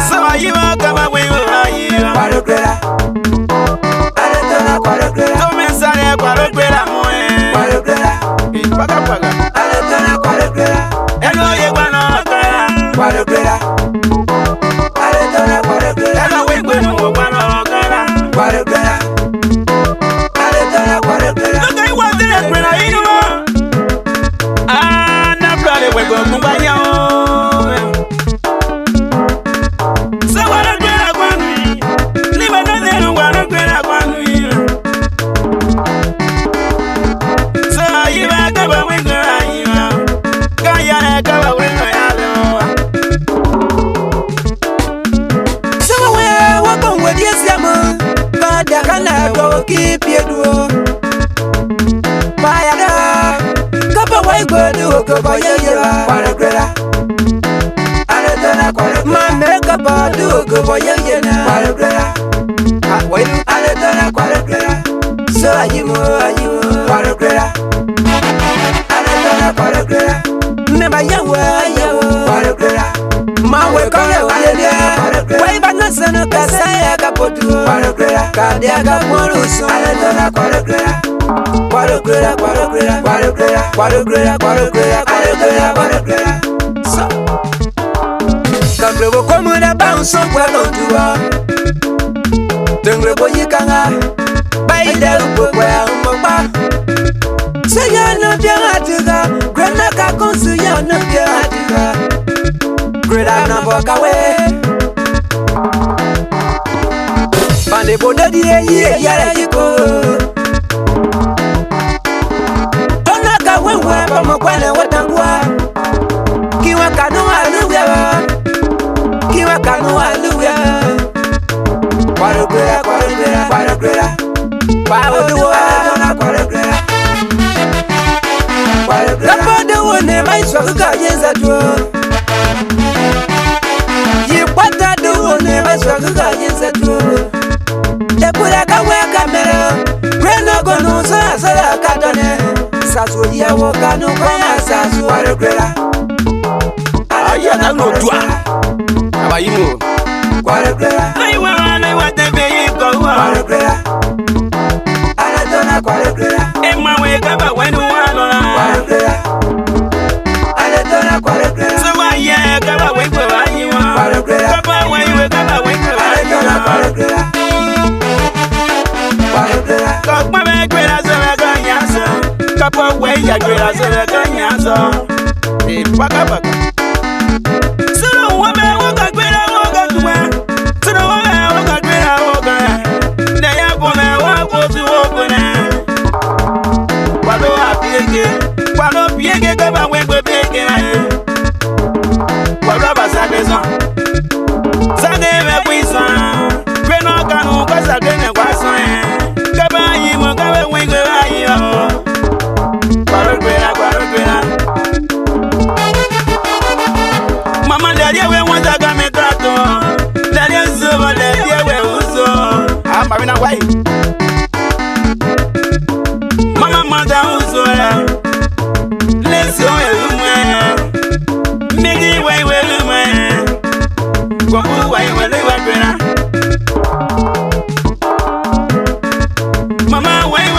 So you are come away with keep you do. Fire, couple white go do go by you. Paragraph. My makeup do go by you. Paragraph. Wait, I don't paragraph. So are you paragraph? I don't paragraph. Never you paragraph. My way come way but not son of Casaya Capotu. Cardiaca Moruso, Aladona Quaragraph. So Cangrevo come with a bounce of well on Tungrevo Yikanga by the Pua Mamba. Say no Piatiga, Granaka Consuya no Piatiga. Great Anabokaway. Pande boda die ya yiko Onaka wewe pa mkwana watangwa Kiwa kanu aluya Paragraph Paoduwa Paragraph Kapode wone maiswa kukajenza tu Yipata du wone maiswa kukajenza tu Depura kawe kamera Greno gonu sa katone Sasu ya wokanu kwa sasu Paragraph Aya na lodwa Abayimo Paragraph Naiwa watebe yiko Paragraph Aladona paragraph Emma we kaba wenu walona Paragraph Aladona paragraph Sawa ye kaba wekwe wayiwa Paragraph Kaba we kaba wekwe wayiwa Paragraph Kakma me kwera zela ganyaso Kapa we ya kwera zela ganyaso Paka paka Suru wame woka kwera woka tuwe Suru wame woka kwera woka Naya kome wako tu wokone Kwalo piege kaba wekwe piege Kwalo basabeza Sade me kwisa Kweno kanu kwa sade me kwasa Kaba yimo kawe wekwe ayo Kwalo kwela Mama daddy we wanta kame trato Daddy zuba daddy we uzo Marina wai Mama manda uzo Let's go Migi way Kwaku way Mama way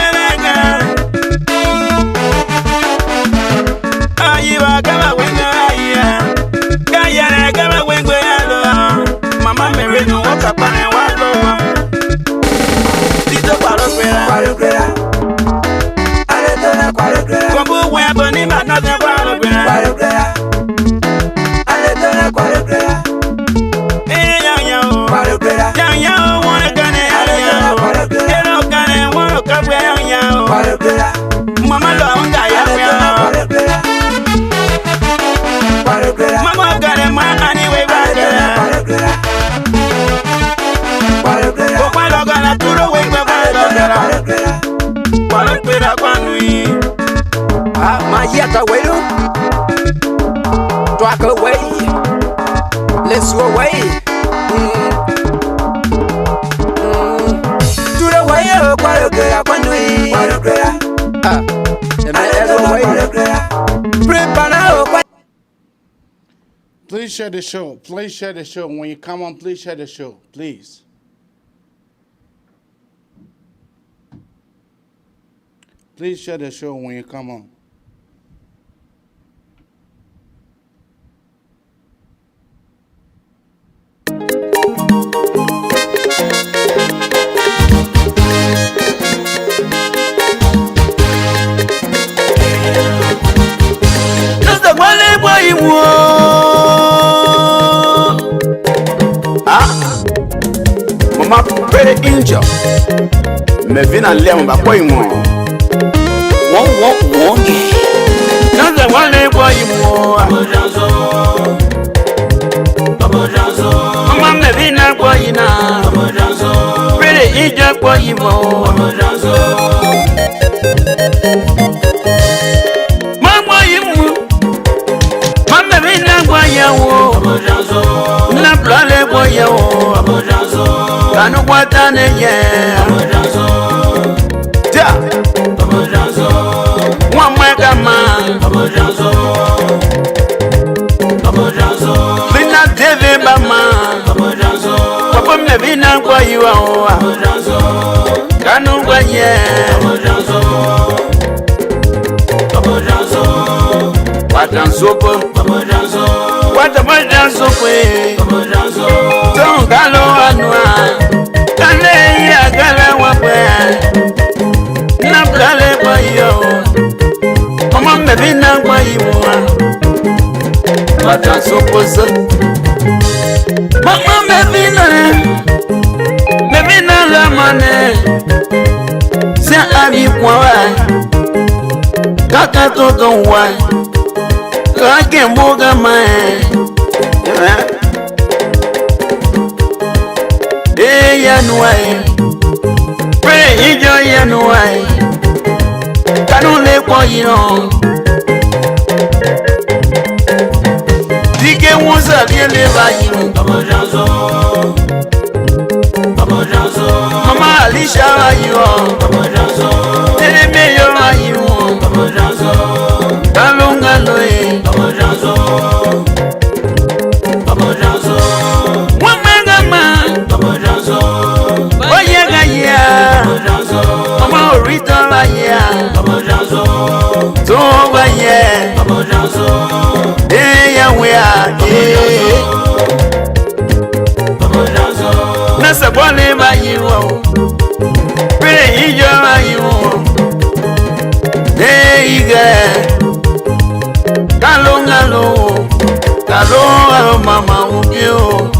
Ayiwa kama Kaya kama Mama merino wakapane walo Tito Paragraph Aladona Paragraph Kwambu webo ni manothe Paragraph Aladona Paragraph Paragraph Yang wanna gane Hero gane wanna kabwe Paragraph Mama longa Paragraph Mama gane mani we Paragraph Paragraph Gana turo we Paragraph kwanui Mayata welu Talk away Let's go away To the way Paragraph kwanui Paragraph Paragraph Prepara Please share the show. Please share the show. When you come on, please share the show. Please. Please share the show when you come on. Just the one boy you Mama very injured. Me vina lem ba boy mo. Won. Just the one boy you Mama me vina boy na. Very injured boy you Mama you Mama vina boy you Na plale boy you Kanu kwatane ye Ja Mwamweka ma Vina teve ba ma Papa me vina kwa yuwa Kanu kwa ye Watansopo Watansopo Tongalo anwa Kane ya gala wapwe Na plale kwa yo Mama mebina kwa yuwa Watansopo sa Mama mebina la mane Sia abi kwa wa Kaka toto wa Kake mboga mae Yanuai Pray enjoy Yanuai Kanule kwa yino Dike wuza biele ba yino Mama Alisha wa yino Tereme yo wa yino Kalunga loe Mama Orita la ya Toba ye Ya we are Nasa bole ba you Pray ijo ba you Ige Kalongalo Kalo mama ubio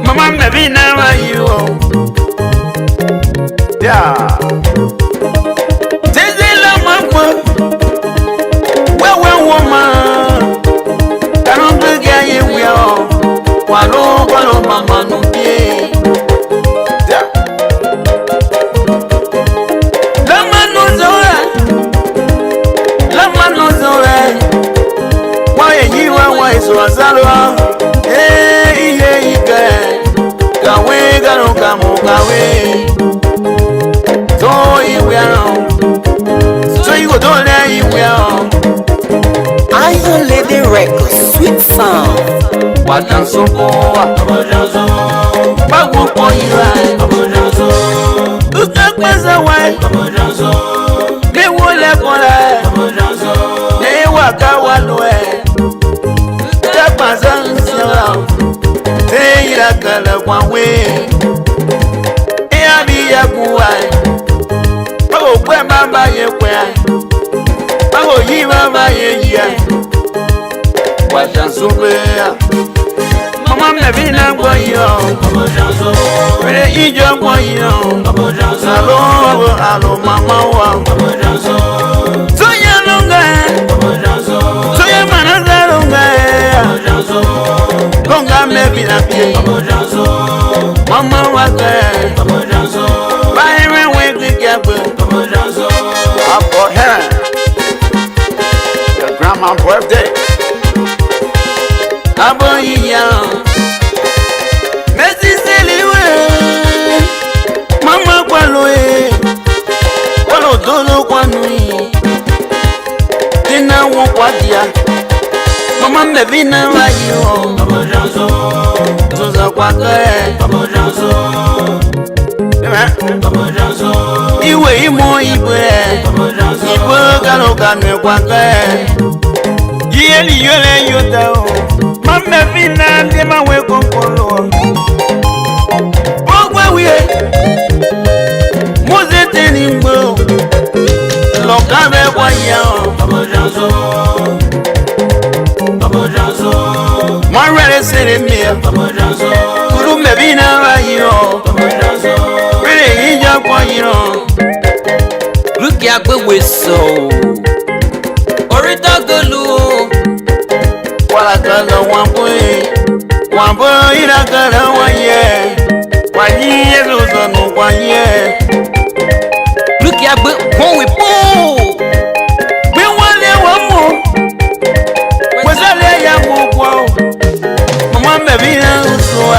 Mama mebina ba you Yeah. Tezela mama, wewe woman, kanombe gaye wio, walo mama nubie. Yeah. Lama nozora, wae yiwa wae swazalwa, iye ike, kawe gano kamo kawe. So you go down there, you will. Iron Lady Records, sweet sound. What dance so good? But what for you, right? Look at my wife. They will let go. They walk out one way. That was on they like a one way. Here be a boy. Oh, where mama ye where? Oh, ye mama ye. What dance so good? Mama mevina kwa yo. Wele ijo kwa yo. Alo mama wa. Soya longa. Soya manaza longa. Longa mevina pie. Mama wa kwe. Bae we kwe. Up for her. Your grandma's birthday. Aboyiya Messi seliwe Mama kwaloe Kwalo dolo kwanui Tina won kwadia Mama Mevina Rayo, Zoza Quaker, Iwe Imo Ibe, Ibe Ganogan Quaker, Yeli Yole Yoda, Mama Vina, Dema Weko Polo. Oh, we Mose Tenimbo, Locabe Wayan, Marre Seremia, Kuru Mevina Rayo, Really Japoyo. Look at the whistle, Orita Gulu, Walakana one boy in a gala 1 year, 1 year, no 1 year. Look at the one we pull. We want one more. Was a lay more. Mamma Mevina, so I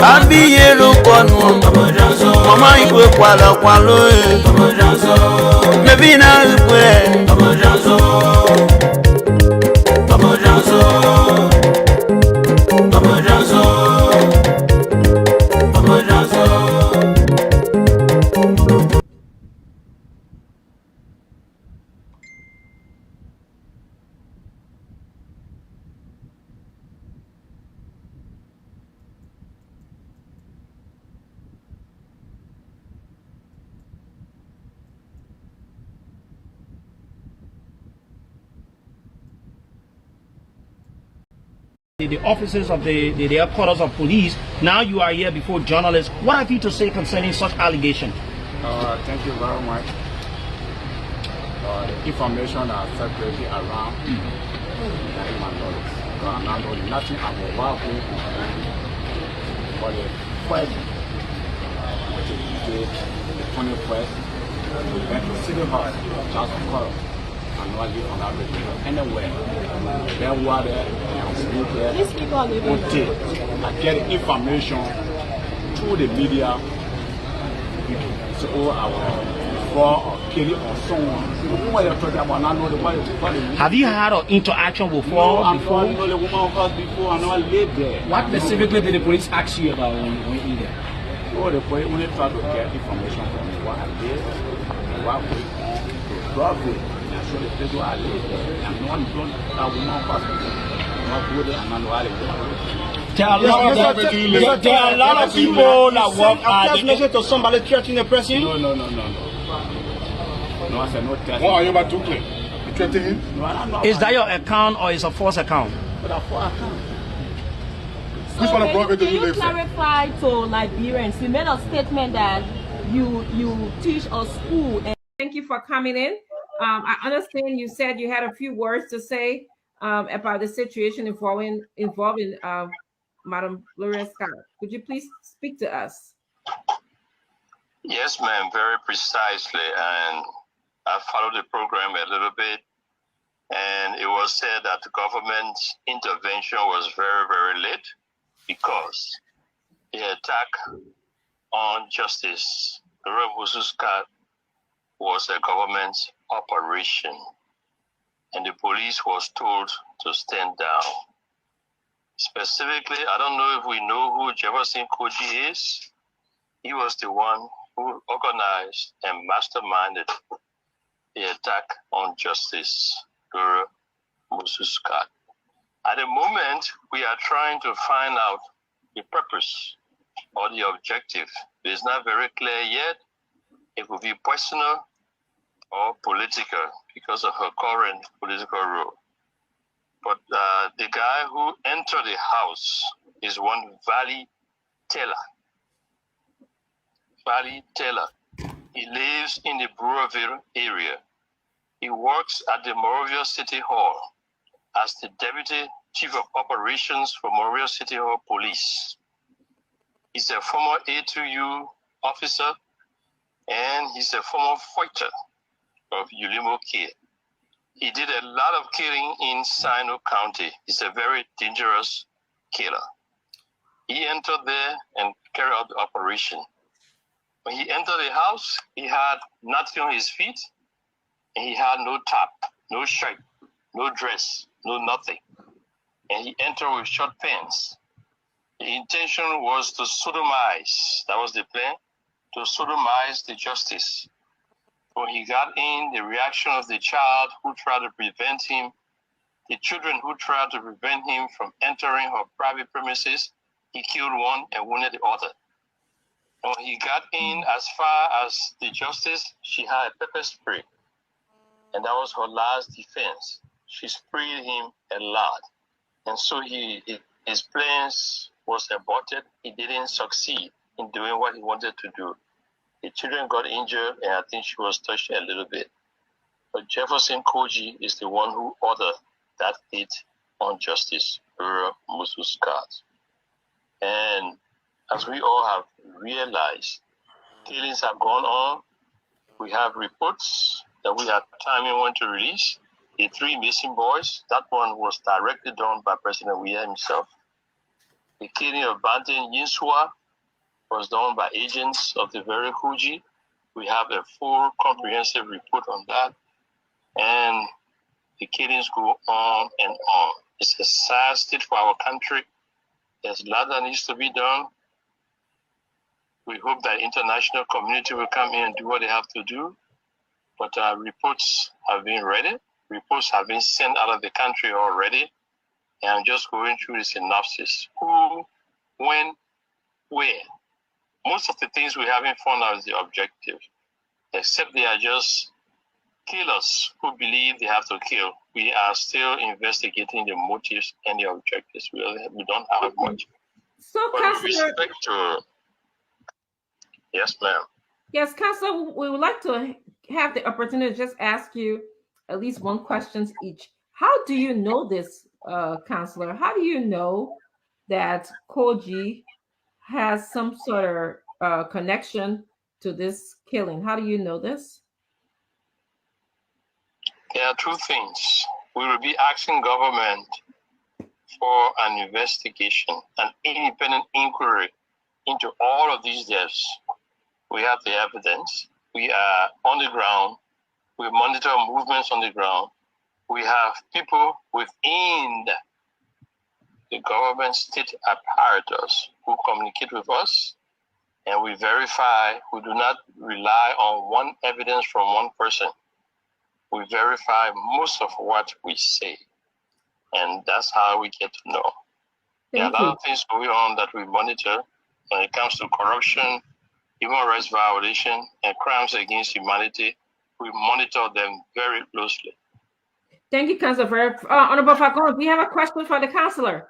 I'll be yellow one. Mamma, you will qualo. Mevina, the officers of the headquarters of police. Now you are here before journalists. What have you to say concerning such allegation? Thank you very much. The information that circulating around my knowledge. I'm not knowing nothing about what we for the first, which is the 21st, we went to City Hall, House of Court. I'm not living on that radio anywhere. Then what and speak there. I get information through the media. So our killing or someone. Have you had an interaction before? No, before? I know the woman before. I know I lived there. What specifically did the police ask you about when you there? Oh, the police only tried to get information from me, what I did, and what we to drop it. So the place where I live there, and no one told that woman not good and not There are a lot of people that work at the measure to somebody threatening the person. No. No, I said no test. What are you about to claim? You threatening him? No, Is that your account or is it a false account? But a false account. Which one of private do you live in? Clarify to Liberians. You made a statement that you teach a school. And thank you for coming in. I understand you said you had a few words to say about the situation involving Madam Gloria Scott. Could you please speak to us? Yes, ma'am, very precisely. And I followed the program a little bit, and it was said that the government's intervention was very, very late because the attack on Justice Gloria Scott was a government operation, and the police was told to stand down. Specifically, I don't know if we know who Jefferson Koji is. He was the one who organized and masterminded the attack on Justice Gloria Scott. At the moment, we are trying to find out the purpose or the objective. It's not very clear yet. It will be personal or political because of her current political role. But the guy who entered the house is one Valley Taylor. Valley Taylor. He lives in the Brewerville area. He works at the Monrovia City Hall as the Deputy Chief of Operations for Monrovia City Hall Police. He's a former A2U officer, and he's a former fighter of Ulimo Care. He did a lot of killing in Sino County. He's a very dangerous killer. He entered there and carried out the operation. When he entered the house, he had nothing on his feet. And he had no top, no shirt, no dress, no nothing. And he entered with short pants. The intention was to sodomize, that was the plan, to sodomize the justice. When he got in, the reaction of the child who tried to prevent him, the children who tried to prevent him from entering her private premises, he killed one and wounded the other. And when he got in as far as the justice, she had a pepper spray. And that was her last defense. She sprayed him a lot. And so his plans was aborted. He didn't succeed in doing what he wanted to do. The children got injured, and I think she was touched a little bit. But Jefferson Koji is the one who ordered that hit on Justice Musu's cars. And as we all have realized, killings have gone on. We have reports that we had timing when to release. The 3 missing boys, that one was directly done by President Weah himself. The killing of Banten Yinsua was done by agents of the very Kuji. We have a full comprehensive report on that. And the killings go on and on. It's a sad state for our country. There's a lot that needs to be done. We hope that international community will come in and do what they have to do. But reports have been ready. Reports have been sent out of the country already. And I'm just going through the synopsis. Who, when, where. Most of the things we haven't found out is the objective. Except they are just killers who believe they have to kill. We are still investigating the motives and the objectives. We don't have much. So, but Councillor, with respect to... Yes, ma'am. Yes, Councillor, we would like to have the opportunity to just ask you at least one question each. How do you know this, Councillor? How do you know that Koji has some sort of connection to this killing? How do you know this? There are 2 things. We will be asking government for an investigation, an independent inquiry into all of these deaths. We have the evidence. We are on the ground. We monitor movements on the ground. We have people within the government state apparatus who communicate with us, and we verify. We do not rely on one evidence from one person. We verify most of what we say, and that's how we get to know. There are a lot of things going on that we monitor when it comes to corruption, human rights violation, and crimes against humanity. We monitor them very closely. Thank you, Councillor. Honorable Falcon, do you have a question for the Councillor?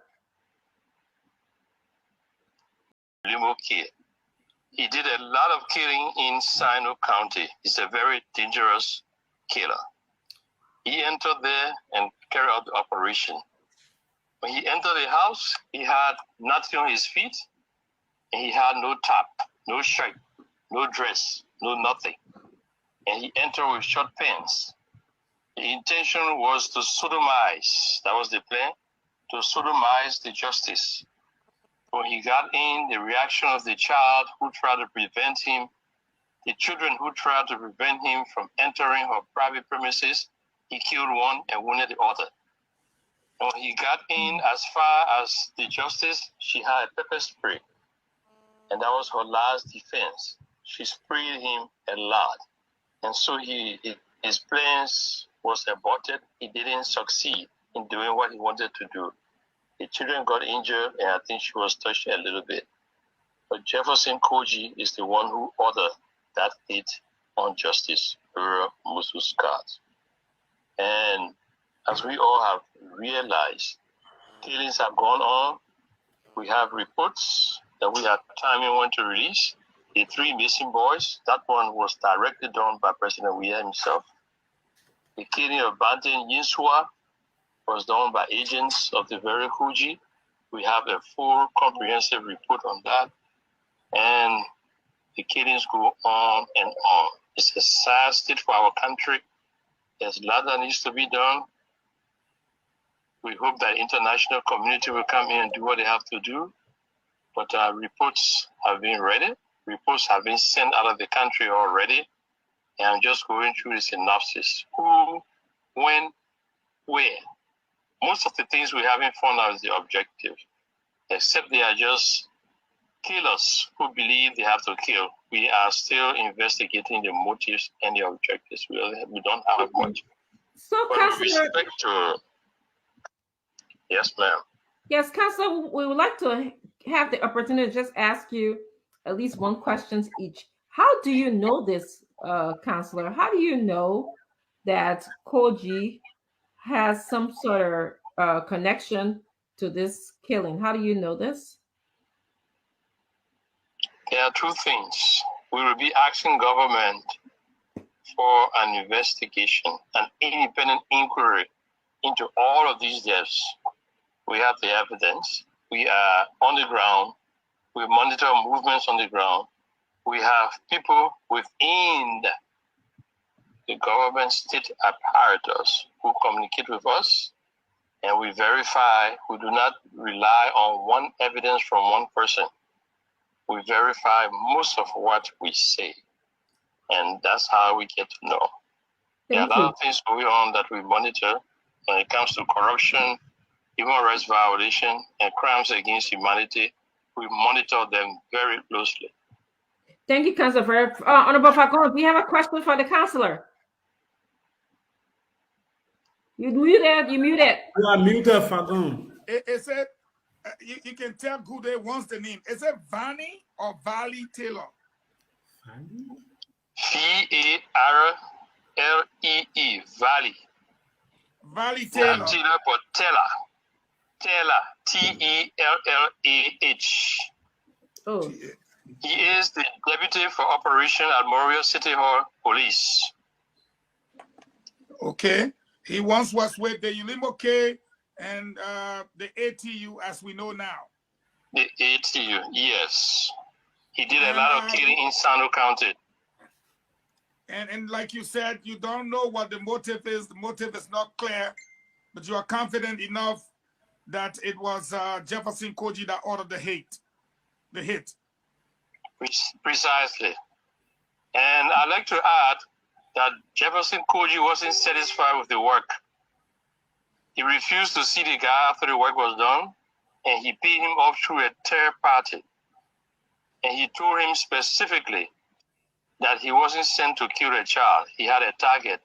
He did a lot of killing in Sino County. He's a very dangerous killer. He entered there and carried out the operation. When he entered the house, he had nothing on his feet, and he had no top, no shirt, no dress, no nothing. And he entered with short pants. The intention was to sodomize, that was the plan, to sodomize the justice. When he got in, the reaction of the child who tried to prevent him, the children who tried to prevent him from entering her private premises, he killed one and wounded the other. And when he got in as far as the justice, she had a pepper spray. And that was her last defense. She sprayed him a lot. And so his plans was aborted. He didn't succeed in doing what he wanted to do. The children got injured, and I think she was touched a little bit. But Jefferson Koji is the one who ordered that hit on Justice Musu's cars. And as we all have realized, killings have gone on. We have reports that we had timing when to release. The 3 missing boys, that one was directly done by President Weah himself. The killing of Banten Yinsua was done by agents of the very Kuji. We have a full comprehensive report on that. And the killings go on and on. It's a sad state for our country. There's a lot that needs to be done. We hope that international community will come in and do what they have to do. But reports have been ready. Reports have been sent out of the country already. And I'm just going through the synopsis. Who, when, where. Most of the things we haven't found out is the objective, except they are just killers who believe they have to kill. We are still investigating the motives and the objectives. We don't have much. So, But with Councillor, respect to, yes, ma'am. yes, Councillor, we would like to have the opportunity to just ask you at least one question each. How do you know this, Councillor? How do you know that Koji has some sort of connection to this killing? How do you know this? There are two things. We will be asking government for an investigation, an independent inquiry into all of these deaths. We have the evidence. We are on the ground. We monitor movements on the ground. We have people within the government state apparatus who communicate with us, and we verify. We do not rely on one evidence from one person. We verify most of what we say, and that's how we get to know. There are a lot of things going on that we monitor when it comes to corruption, human rights violation, and crimes against humanity. We monitor them very closely. Thank you, Councillor. Honorable Falcon, do you have a question for the councillor? You muted. You muted. You are muted, Falcon. It said you can tell who they wants the name. Is it Vanny or Valley Taylor? VARLEE, Valley. Valley Taylor. Not Taylor, but Taylor. Taylor, TELLAH. Oh. He is the deputy for operation at Moria City Hall Police. Okay. He once was with the Ulimoke and the ATU, as we know now. The ATU, yes. He did a lot of killing in Sando County. And like you said, you don't know what the motive is. The motive is not clear, but you are confident enough that it was Jefferson Koji that ordered the hit. Precisely. And I'd like to add that Jefferson Koji wasn't satisfied with the work. He refused to see the guy after the work was done, and he paid him off through a third party. And he told him specifically that he wasn't sent to kill a child. He had a target.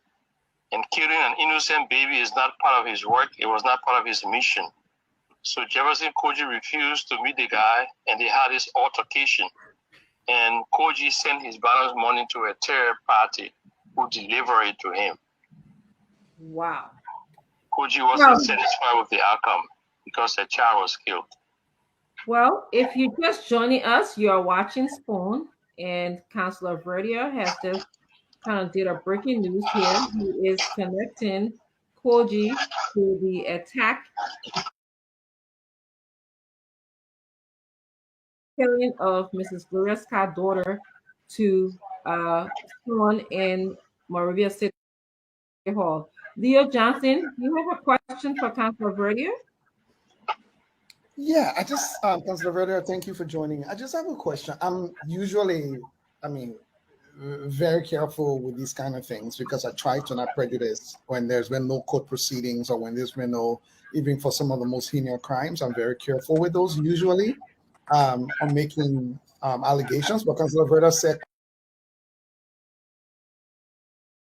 And killing an innocent baby is not part of his work. It was not part of his mission. So Jefferson Koji refused to meet the guy, and they had this altercation. And Koji sent his balance money to a third party who delivered it to him. Wow. Koji wasn't satisfied with the outcome because a child was killed. Well, if you're just joining us, you are watching Spoon, and Councillor Verdia has just kind of did a breaking news here. He is connecting Koji to the attack killing of Mrs. Gloria Scott's daughter to someone in Moravia City Hall. Leo Johnson, you have a question for Councillor Verdia? Yeah, I just, Councillor Verdia, thank you for joining. I just have a question. I'm usually, very careful with these kind of things because I try to not prejudice when there's been no court proceedings or when there's been no, even for some of the most heinous crimes, I'm very careful with those usually on making allegations, but Councillor Verdia said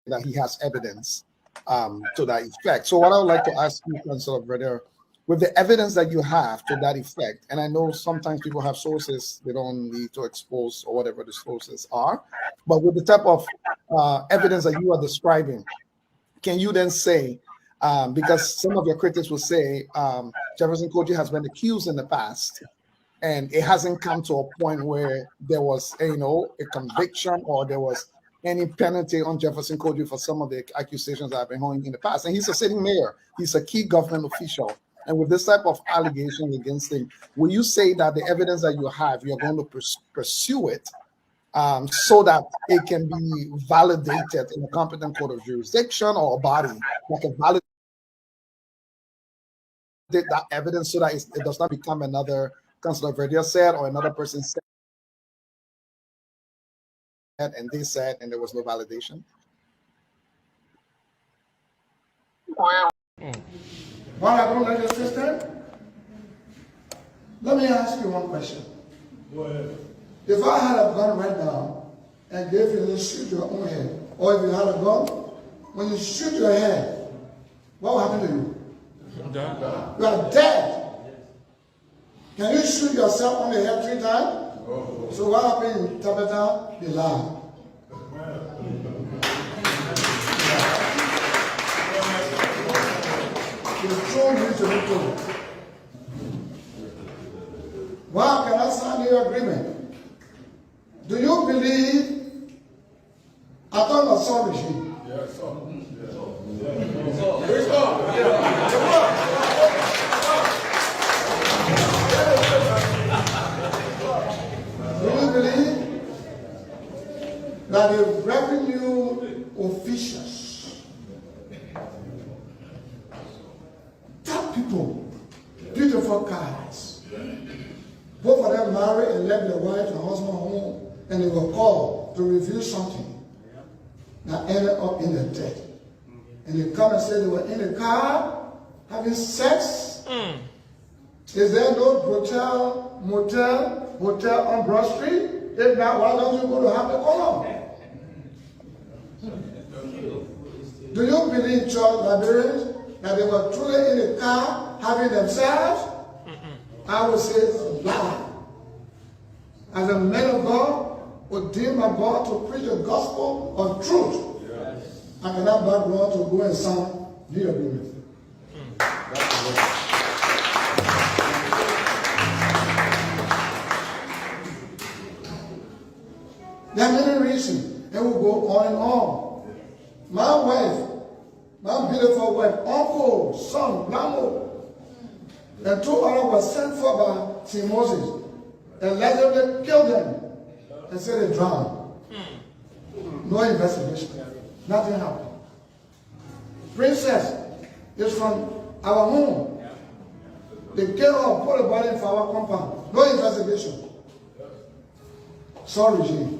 that he has evidence to that effect. So what I would like to ask you, Councillor Verdia, with the evidence that you have to that effect, and I know sometimes people have sources they don't need to expose or whatever the sources are, but with the type of evidence that you are describing, can you then say, because some of your critics will say Jefferson Koji has been accused in the past, and it hasn't come to a point where there was, a conviction or there was any penalty on Jefferson Koji for some of the accusations that have been going in the past. And he's a sitting mayor. He's a key government official. And with this type of allegation against him, will you say that the evidence that you have, you're going to pursue it so that it can be validated in a competent court of jurisdiction or a body that can validate that evidence so that it does not become another Councillor Verdia said or another person said and they said, and there was no validation? What happened with your sister? Let me ask you one question. Go ahead. If I had a gun right now and gave you to shoot your own head, or if you had a gun, when you shoot your head, what will happen to you? You are dead. Can you shoot yourself on the head 3 times? So what happened in Tabata? They lie. You told me to be told. Why can I sign your agreement? Do you believe I thought I saw regime? Yes, sir. Do you believe that the revenue officials, top people, beautiful cars, both of them married and left their wife and husband home, and they were called to review something that ended up in the debt. And they come and say they were in the car having sex. Is there no hotel on Broad Street? If not, why don't you go to have the column? Do you believe, church Liberians, that they were truly in the car having themselves? I would say lie. As a man of God, ordained by God to preach the gospel of truth, I cannot back wrong to go and sign the agreement. There are many reasons, and we'll go on and on. My wife, my beautiful wife, uncle, son, grandma, and 2 others were sent for by St. Moses, and allegedly killed them, and said they drowned. No investigation. Nothing happened. Princess is from our home. They killed her, put the body in our compound. No investigation. Sorry, regime.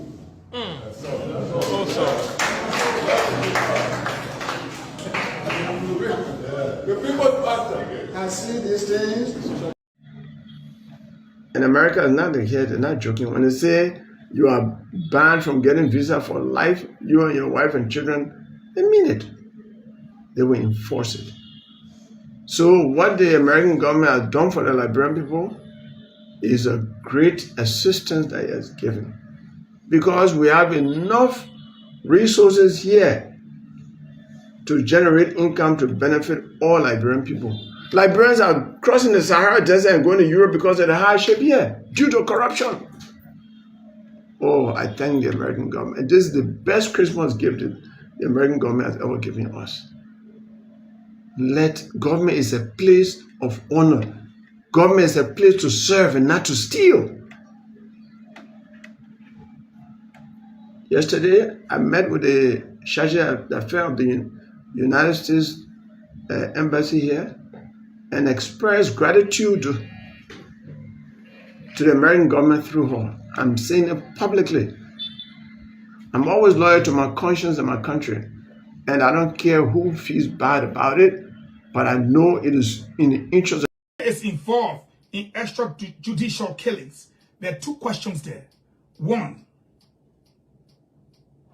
I see these things. In America, it's not the here, they're not joking. When they say you are banned from getting visa for life, you and your wife and children, they mean it. They will enforce it. So what the American government has done for the Liberian people is a great assistance that it has given. Because we have enough resources here to generate income to benefit all Liberian people. Liberians are crossing the Sahara Desert and going to Europe because of the hardship here, due to corruption. Oh, I thank the American government. This is the best Christmas gift that the American government has ever given us. Government is a place of honor. Government is a place to serve and not to steal. Yesterday, I met with the charge d'affaires of the United States Embassy here and expressed gratitude to the American government through her. I'm saying it publicly. I'm always loyal to my conscience and my country, and I don't care who feels bad about it, but I know it is in the interest of... Is involved in extrajudicial killings. There are 2 questions there. 1,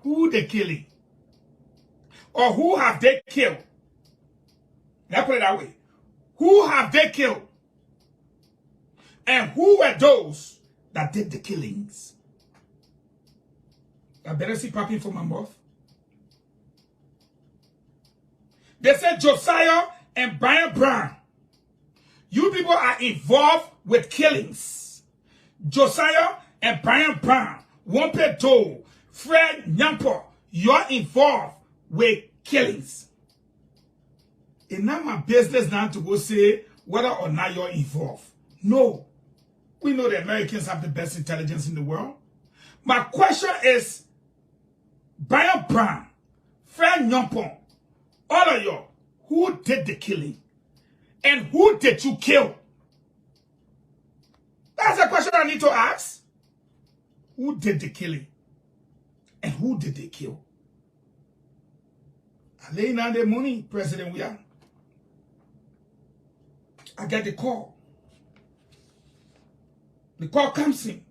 who they killing? Or who have they killed? Let's put it that way. Who have they killed? And who were those that did the killings? I better see popping from my mouth. They said Josiah and Brian Brown. You people are involved with killings. Josiah and Brian Brown, Wompe Doe, Fred Nyampo, you're involved with killings. It's not my business now to go say whether or not you're involved. No. We know the Americans have the best intelligence in the world. My question is, Brian Brown, Fred Nyampo, all of you, who did the killing? And who did you kill? That's a question I need to ask. Who did the killing? And who did they kill? I laying down the money, President William. I get the call. The call comes in.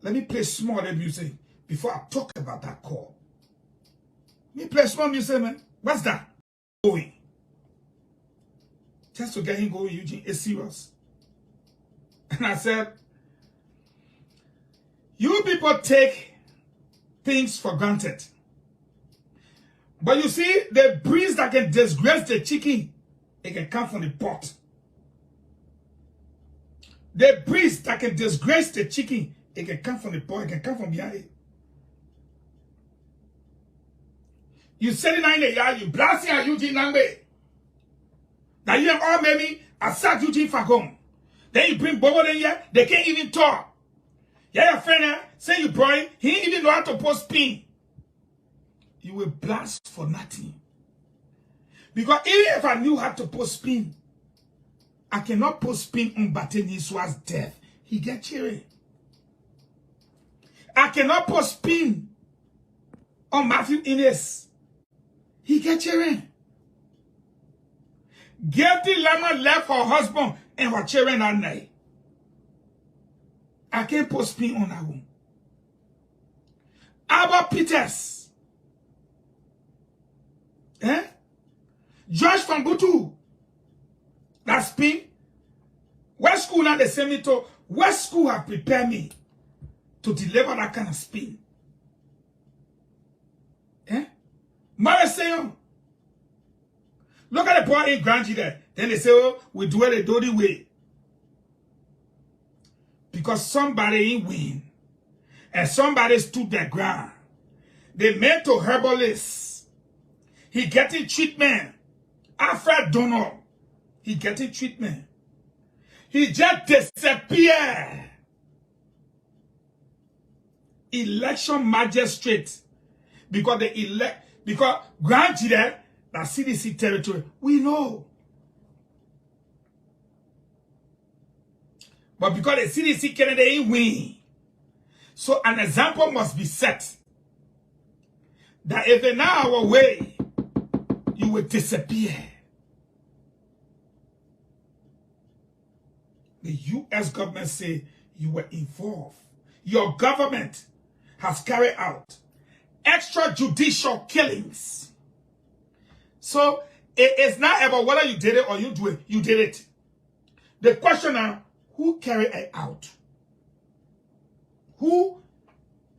Let me play small music before I talk about that call. Let me play small music, man. What's that? Going. Just to get him going, Eugene, it's serious. And I said, you people take things for granted. But you see, the breeze that can disgrace the chicken, it can come from the pot. The breeze that can disgrace the chicken, it can come from the pot, it can come from behind it. You sitting in the yard, you blasting at Eugene Nambe. Now you have all maybe I sat Eugene Fagom. Then you bring Bobo in here, they can't even talk. Yeah, your friend say you boy, he didn't even know how to post spin. You will blast for nothing. Because even if I knew how to post spin, I cannot post spin on Bateniswa's death. He get cheery. I cannot post spin on Matthew Innes. He get cheering. Guilty Lama left her husband and her children at night. I can't post spin on that one. Abba Peters. George from Butu. That spin. West School now they send me to West School have prepared me to deliver that kind of spin. Maraseyon. Look at the boy in Grangy there. Then they say, oh, we do it a dirty way. Because somebody win. And somebody stood their ground. They made to herbalist. He getting treatment. Alfred Donald. He getting treatment. He just disappeared. Election magistrate. Because they elect, because Grangy there, that CDC territory, we know. But because the CDC candidate win, so an example must be set that if in our way, you will disappear. The US government say you were involved. Your government has carried out extrajudicial killings. So it is not about whether you did it or you do it. You did it. The question now, who carried it out? Who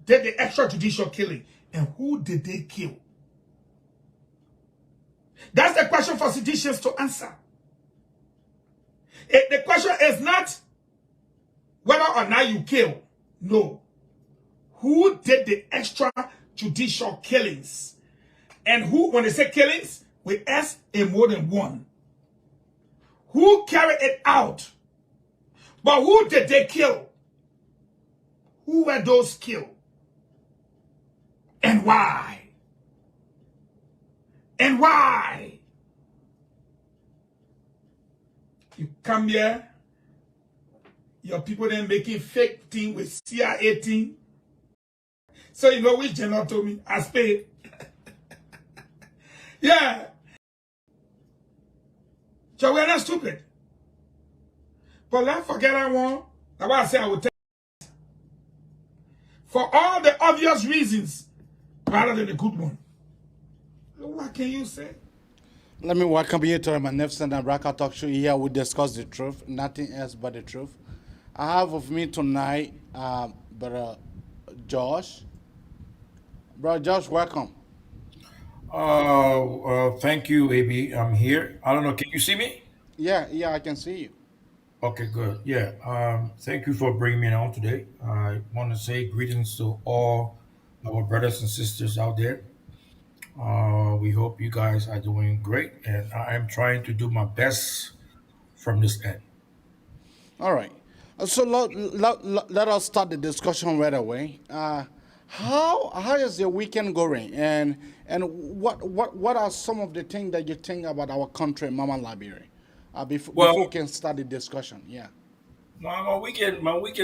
did the extrajudicial killing? And who did they kill? That's the question for seditious to answer. The question is not whether or not you kill. No. Who did the extrajudicial killings? And who, when they say killings, we ask a more than one. Who carried it out? But who did they kill? Who were those killed? And why? And why? You come here, your people then making fake thing with CIA thing. So you know which general told me? I paid. Yeah. So we're not stupid. But let's forget that one. That's why I say I will tell you. For all the obvious reasons, rather than the good one. What can you say? Let me welcome you to my magnificent and Raka Talk Show. Here we discuss the truth, nothing else but the truth. I have with me tonight, Brother Josh. Brother Josh, welcome. Thank you, AB. I'm here. I don't know. Can you see me? Yeah, I can see you. Okay, good. Yeah. Thank you for bringing me on today. I want to say greetings to all our brothers and sisters out there. We hope you guys are doing great, and I am trying to do my best from this end. All right. So let us start the discussion right away. How is your weekend going, and what are some of the things that you think about our country, Mama Liberia? Before we can start the discussion, yeah. My weekend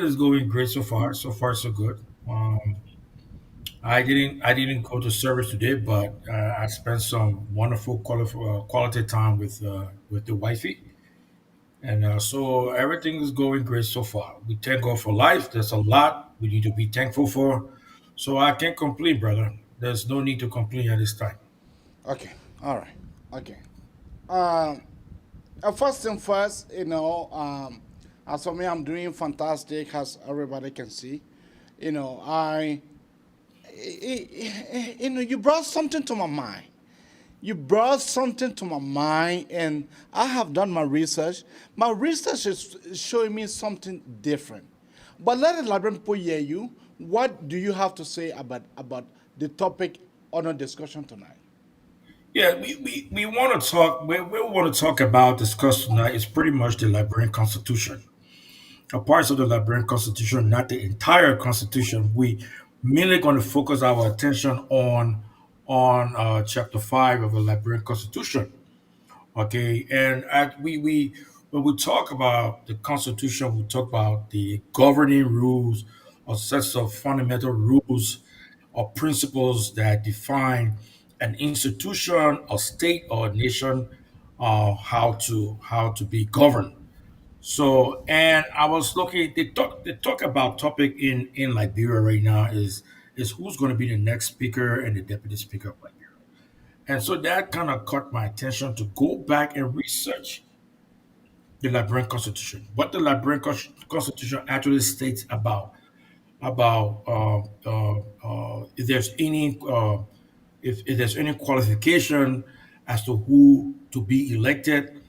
is going great so far. So far, so good. I didn't go to service today, but I spent some wonderful quality time with the wifey, and so everything is going great so far. We thank God for life. There's a lot we need to be thankful for, so I can't complain, brother. There's no need to complain at this time. Okay. All right. Okay. Um, First thing first, as for me, I'm doing fantastic, as everybody can see. You know, you brought something to my mind. You brought something to my mind, and I have done my research. My research is showing me something different. But let the librarian people hear you. What do you have to say about the topic on our discussion tonight? Yeah, we want to talk. We want to talk about discuss tonight is pretty much the Liberian Constitution. A parts of the Liberian Constitution, not the entire Constitution. We mainly going to focus our attention on Chapter 5 of the Liberian Constitution. Okay, and we when we talk about the Constitution, we talk about the governing rules or sets of fundamental rules or principles that define an institution, a state, or a nation, how to be governed. So, and I was looking. They talk about topic in Liberia right now is who's going to be the next speaker and the deputy speaker of Liberia. And so that kind of caught my attention to go back and research the Liberian Constitution, what the Liberian Constitution actually states about if there's any qualification as to who to be elected,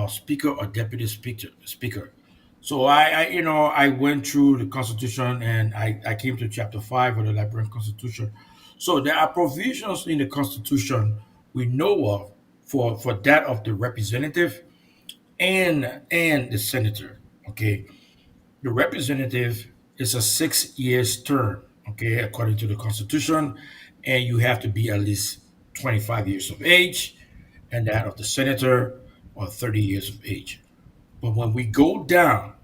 speaker or deputy speaker. So I went through the Constitution and I came to Chapter 5 of the Liberian Constitution. So there are provisions in the Constitution we know of for that of the representative and the senator. Okay, the representative is a 6 years term, okay, according to the Constitution, and you have to be at least 25 years of age, and that of the senator or 30 years of age. But when we go down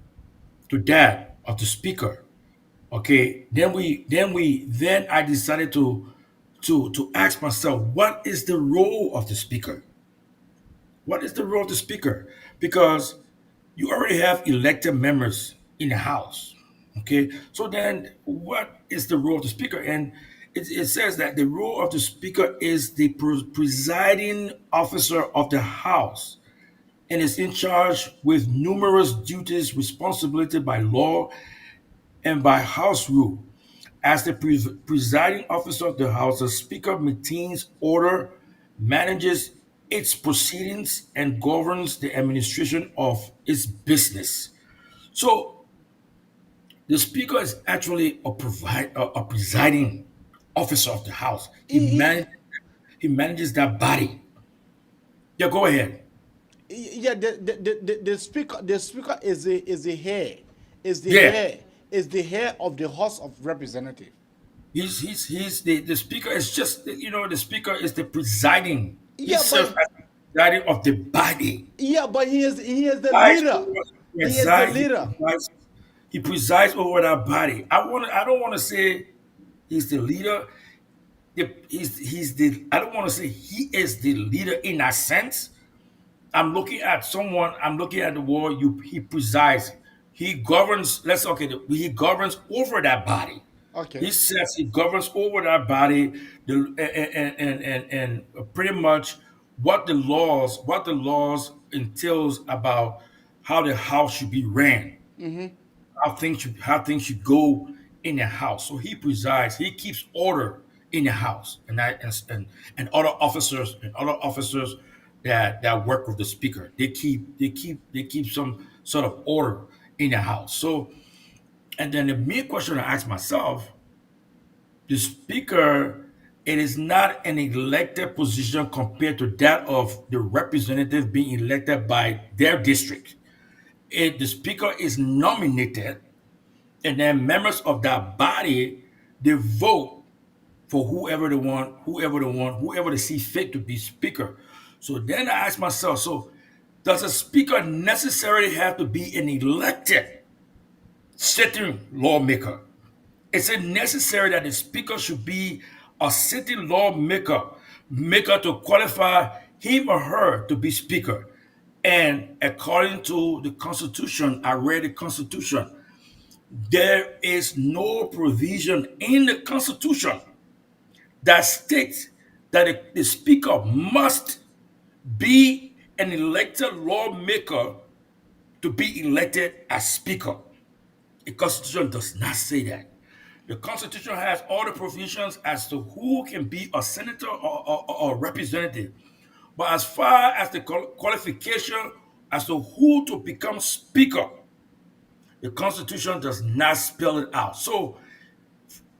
to that of the speaker, okay, then I decided to ask myself, what is the role of the speaker? What is the role of the speaker? Because you already have elected members in the House. Okay, so then what is the role of the speaker? And it says that the role of the speaker is the presiding officer of the House and is in charge with numerous duties, responsibility by law and by House rule. As the presiding officer of the House, the Speaker maintains order, manages its proceedings, and governs the administration of its business. So the Speaker is actually a presiding officer of the House. He manages that body. Yeah, go ahead. Yeah, the speaker is the hair is the Yeah, hair is the hair of the House of Representative. he's the Speaker is just the Speaker is the presiding. He Yeah, serves but as the presiding of the body. he is the Presides leader. over, He is the preside, leader. he presides over that body. I don't want to say he's the leader. He's the I don't want to say he is the leader in that sense. I'm looking at someone. I'm looking at the world. He presides. He governs. He governs over that body. He Okay. says he governs over that body. And pretty much what the laws entails about how the house should be ran, how things should go in the house. So he presides. He keeps order in the house, and other officers that work with the speaker. They keep some sort of order in the house. So, and then the main question I ask myself: the speaker, it is not an elected position compared to that of the representative being elected by their district. The speaker is nominated, and then members of that body they vote for whoever they see fit to be speaker. So then I ask myself, so does a speaker necessarily have to be an elected sitting lawmaker? Is it necessary that the speaker should be a sitting lawmaker to qualify him or her to be speaker? And according to the Constitution, I read the Constitution, there is no provision in the Constitution that states that the speaker must be an elected lawmaker to be elected as speaker. The Constitution does not say that. The Constitution has all the provisions as to who can be a senator or representative. But as far as the qualification as to who to become speaker, the Constitution does not spell it out. So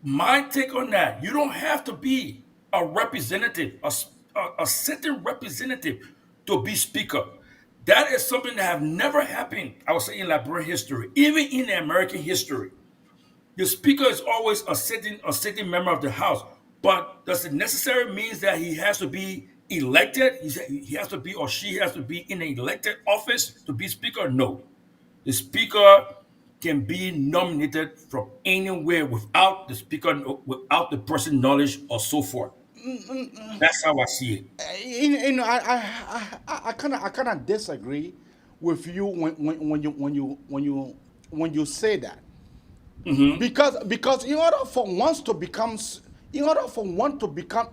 my take on that, you don't have to be a representative, a sitting representative to be speaker. That is something that have never happened, I would say, in Liberian history, even in the American history. The speaker is always a sitting member of the House. But does it necessarily means that he has to be elected? He has to be, or she has to be in an elected office to be speaker? No. The speaker can be nominated from anywhere without without the person knowledge or so forth. That's how I see it. I kind of disagree with you when you say that. Because in order for one to become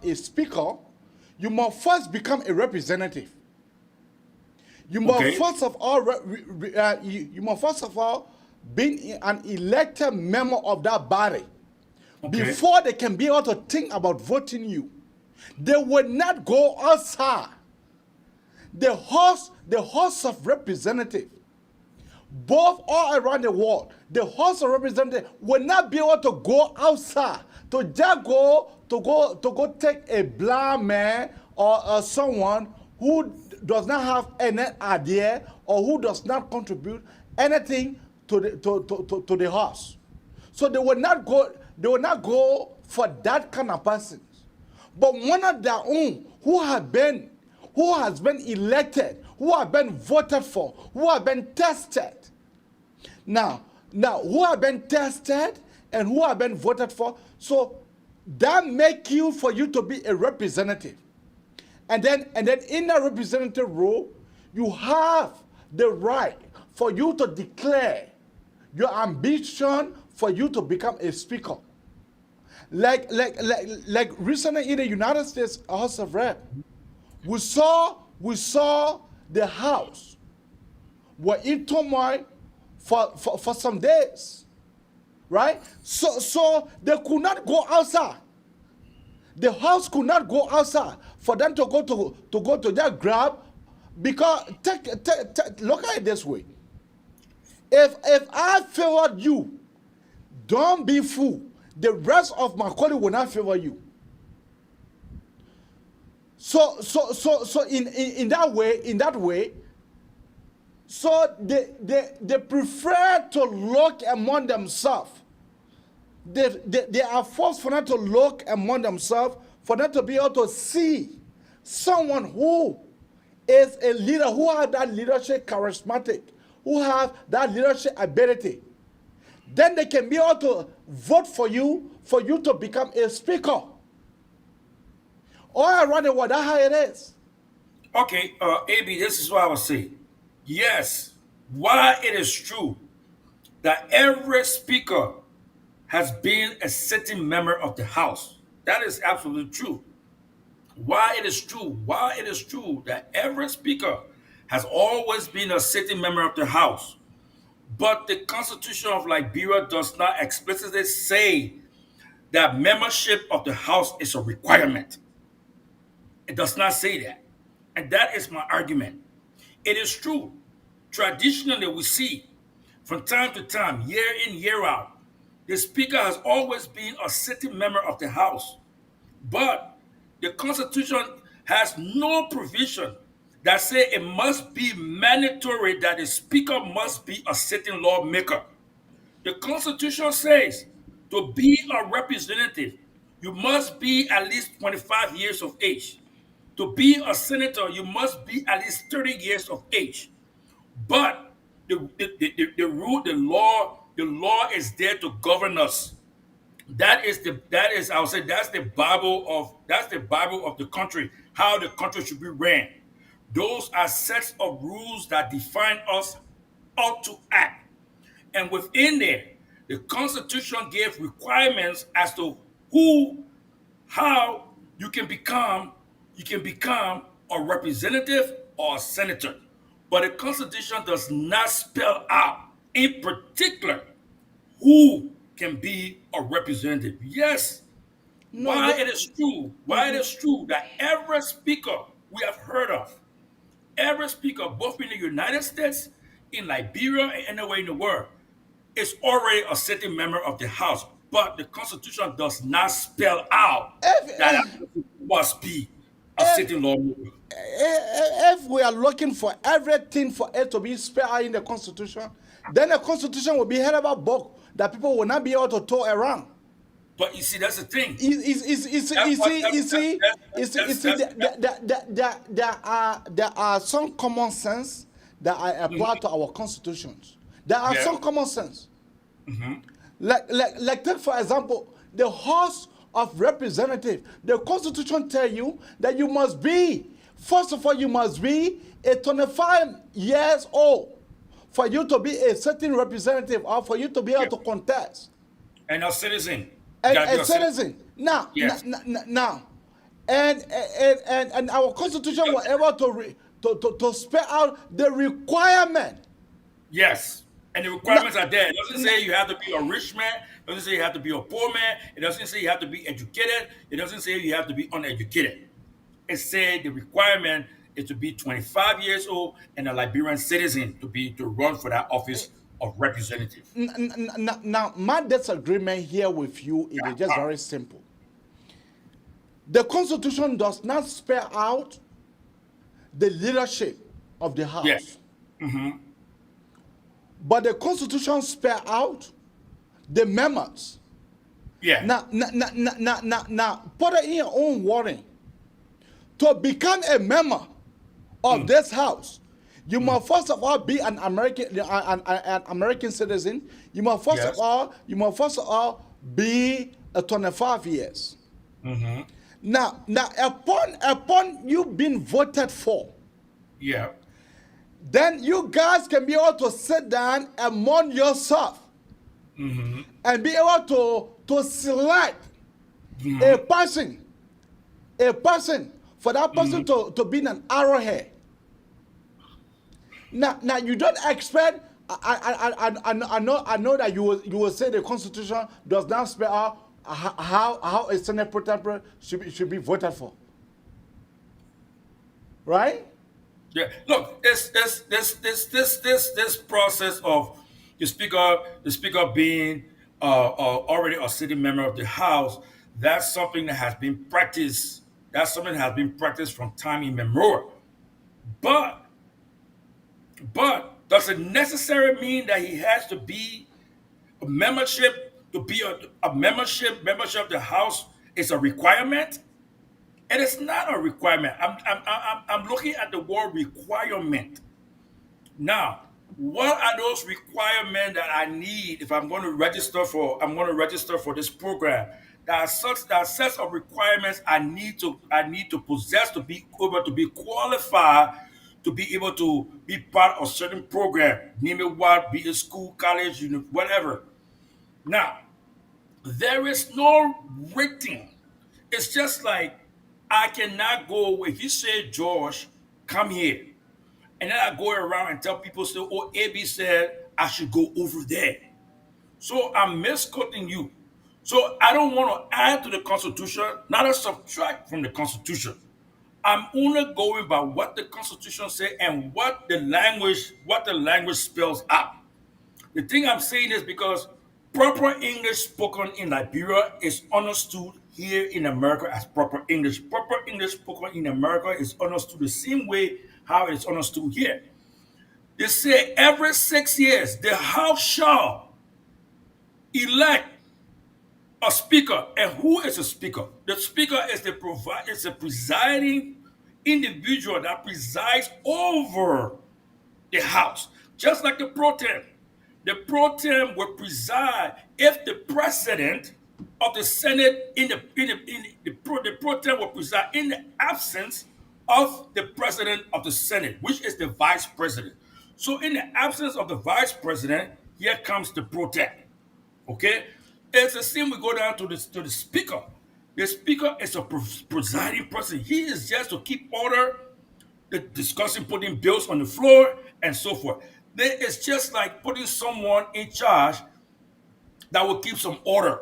a speaker, you must first become a representative. You must Okay. you must first of all be an elected member of that body Okay. before they can be able to think about voting you. They will not go outside. The House of Representatives, both all around the world, the House of Representatives will not be able to go outside to just go take a blind man or someone who does not have any idea or who does not contribute anything to the House. So they will not go for that kind of person. But one of their own who has been elected, who have been voted for, who have been tested. Now, who have been tested and who have been voted for, so that make you for you to be a representative. And then in that representative role, you have the right for you to declare your ambition for you to become a speaker. Like recently in the United States House of Rep, we saw the House were in turmoil for some days, right? So they could not go outside. The House could not go outside for them to go to that grab, because look at it this way. If I favored you, don't be fool. The rest of my colleagues will not favor you. So in that way, so they prefer to look among themselves. They are forced for them to look among themselves, for them to be able to see someone who is a leader, who has that leadership charismatic, who have that leadership ability. Then they can be able to vote for you to become a speaker. All around the world, that's how it is. Okay, AB, this is what I would say. Yes, while it is true that every speaker has been a sitting member of the House, that is absolutely true. While it is true that every speaker has always been a sitting member of the House, but the Constitution of Liberia does not explicitly say that membership of the House is a requirement. It does not say that. And that is my argument. It is true. Traditionally, we see from time to time, year in, year out, the Speaker has always been a sitting member of the House. But the Constitution has no provision that says it must be mandatory that the Speaker must be a sitting lawmaker. The Constitution says to be a representative, you must be at least 25 years of age. To be a senator, you must be at least 30 years of age. But the law is there to govern us. I would say that's the Bible of the country, how the country should be ran. Those are sets of rules that define us ought to act. And within there, the Constitution gave requirements as to how you can become a representative or a senator. But the Constitution does not spell out in particular who can be a representative. Yes, No, why it is true that every speaker we have heard of, every speaker, both in the United States, in Liberia, and anywhere in the world, is already a sitting member of the House. But the Constitution does not spell out that person must be a sitting lawmaker. if we are looking for everything for it to be spelled out in the Constitution, then the Constitution will be a hell of a book that people will not be able to tow around. But you see, that's the thing. There are some common sense that I apply to our constitutions. There are some common sense. Like take for example the House of Representatives. The Constitution tell you that you must be, first of all, you must be a 25 years old for you to be a certain representative or for you to be able to contest. And a citizen. And a citizen. Now, and our Constitution was able to spell out the requirement. Yes. And the requirements are there. It doesn't say you have to be a rich man. It doesn't say you have to be a poor man. It doesn't say you have to be educated. It doesn't say you have to be uneducated. It said the requirement is to be 25 years old and a Liberian citizen to run for that office of representative. Now, my disagreement here with you is just very simple. The Constitution does not spell out the leadership of the House. Yes. But the Constitution spell out the members. Yeah. Now, put it in your own wording. To become a member of this House, you must first of all be an American citizen. You must first of all be 25 years. Now, upon you being voted for, then you guys can be able to sit down among yourself and be able to select a person for that person to be an arrowhead. Now you don't expect. I know that you will say the Constitution does not spell out how a Senate pro tempore should be voted for, right? Yeah. Look, this process of the speaker being already a sitting member of the House, that's something that has been practiced. That's something that has been practiced from time immemorial. But does it necessarily mean that he has to be a membership to be a membership of the House is a requirement? It is not a requirement. I'm looking at the word requirement. Now, what are those requirements that I need if I'm going to register for this program? There are sets of requirements I need to possess to be able to be qualified to be able to be part of a certain program, name it what, be it school, college, whatever. Now, there is no rating. It's just like I cannot go, if you say, George, come here, and then I go around and tell people, say, oh, AB said I should go over there. So I'm misquoting you. So I don't want to add to the Constitution, not to subtract from the Constitution. I'm only going by what the Constitution says and what the language spells out. The thing I'm saying is because proper English spoken in Liberia is understood here in America as proper English. Proper English spoken in America is understood the same way how it's understood here. They say every 6 years, the House shall elect a speaker. And who is a speaker? The speaker is the presiding individual that presides over the House, just like the pro tem. The pro tem will preside if the president of the Senate the pro tem will preside in the absence of the president of the Senate, which is the vice president. So, in the absence of the vice president, here comes the pro tem. Okay, it's the same. We go down to the speaker. The speaker is a presiding person. He is just to keep order, the discussing, putting bills on the floor, and so forth. It's just like putting someone in charge that will keep some order.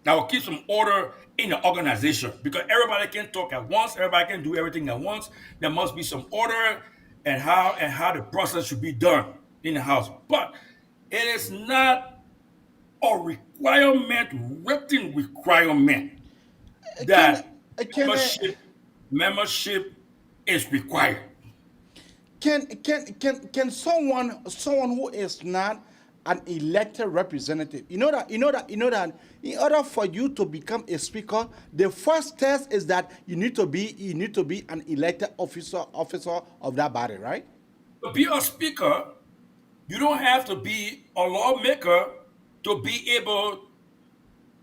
That will keep some order in the organization, because everybody can talk at once. Everybody can do everything at once. There must be some order and how the process should be done in the house. But it is not a requirement, written requirement, that membership is required. Can someone who is not an elected representative, you know that in order for you to become a speaker, the first test is that you need to be an elected officer of that body, right? To be a speaker, you don't have to be a lawmaker to be able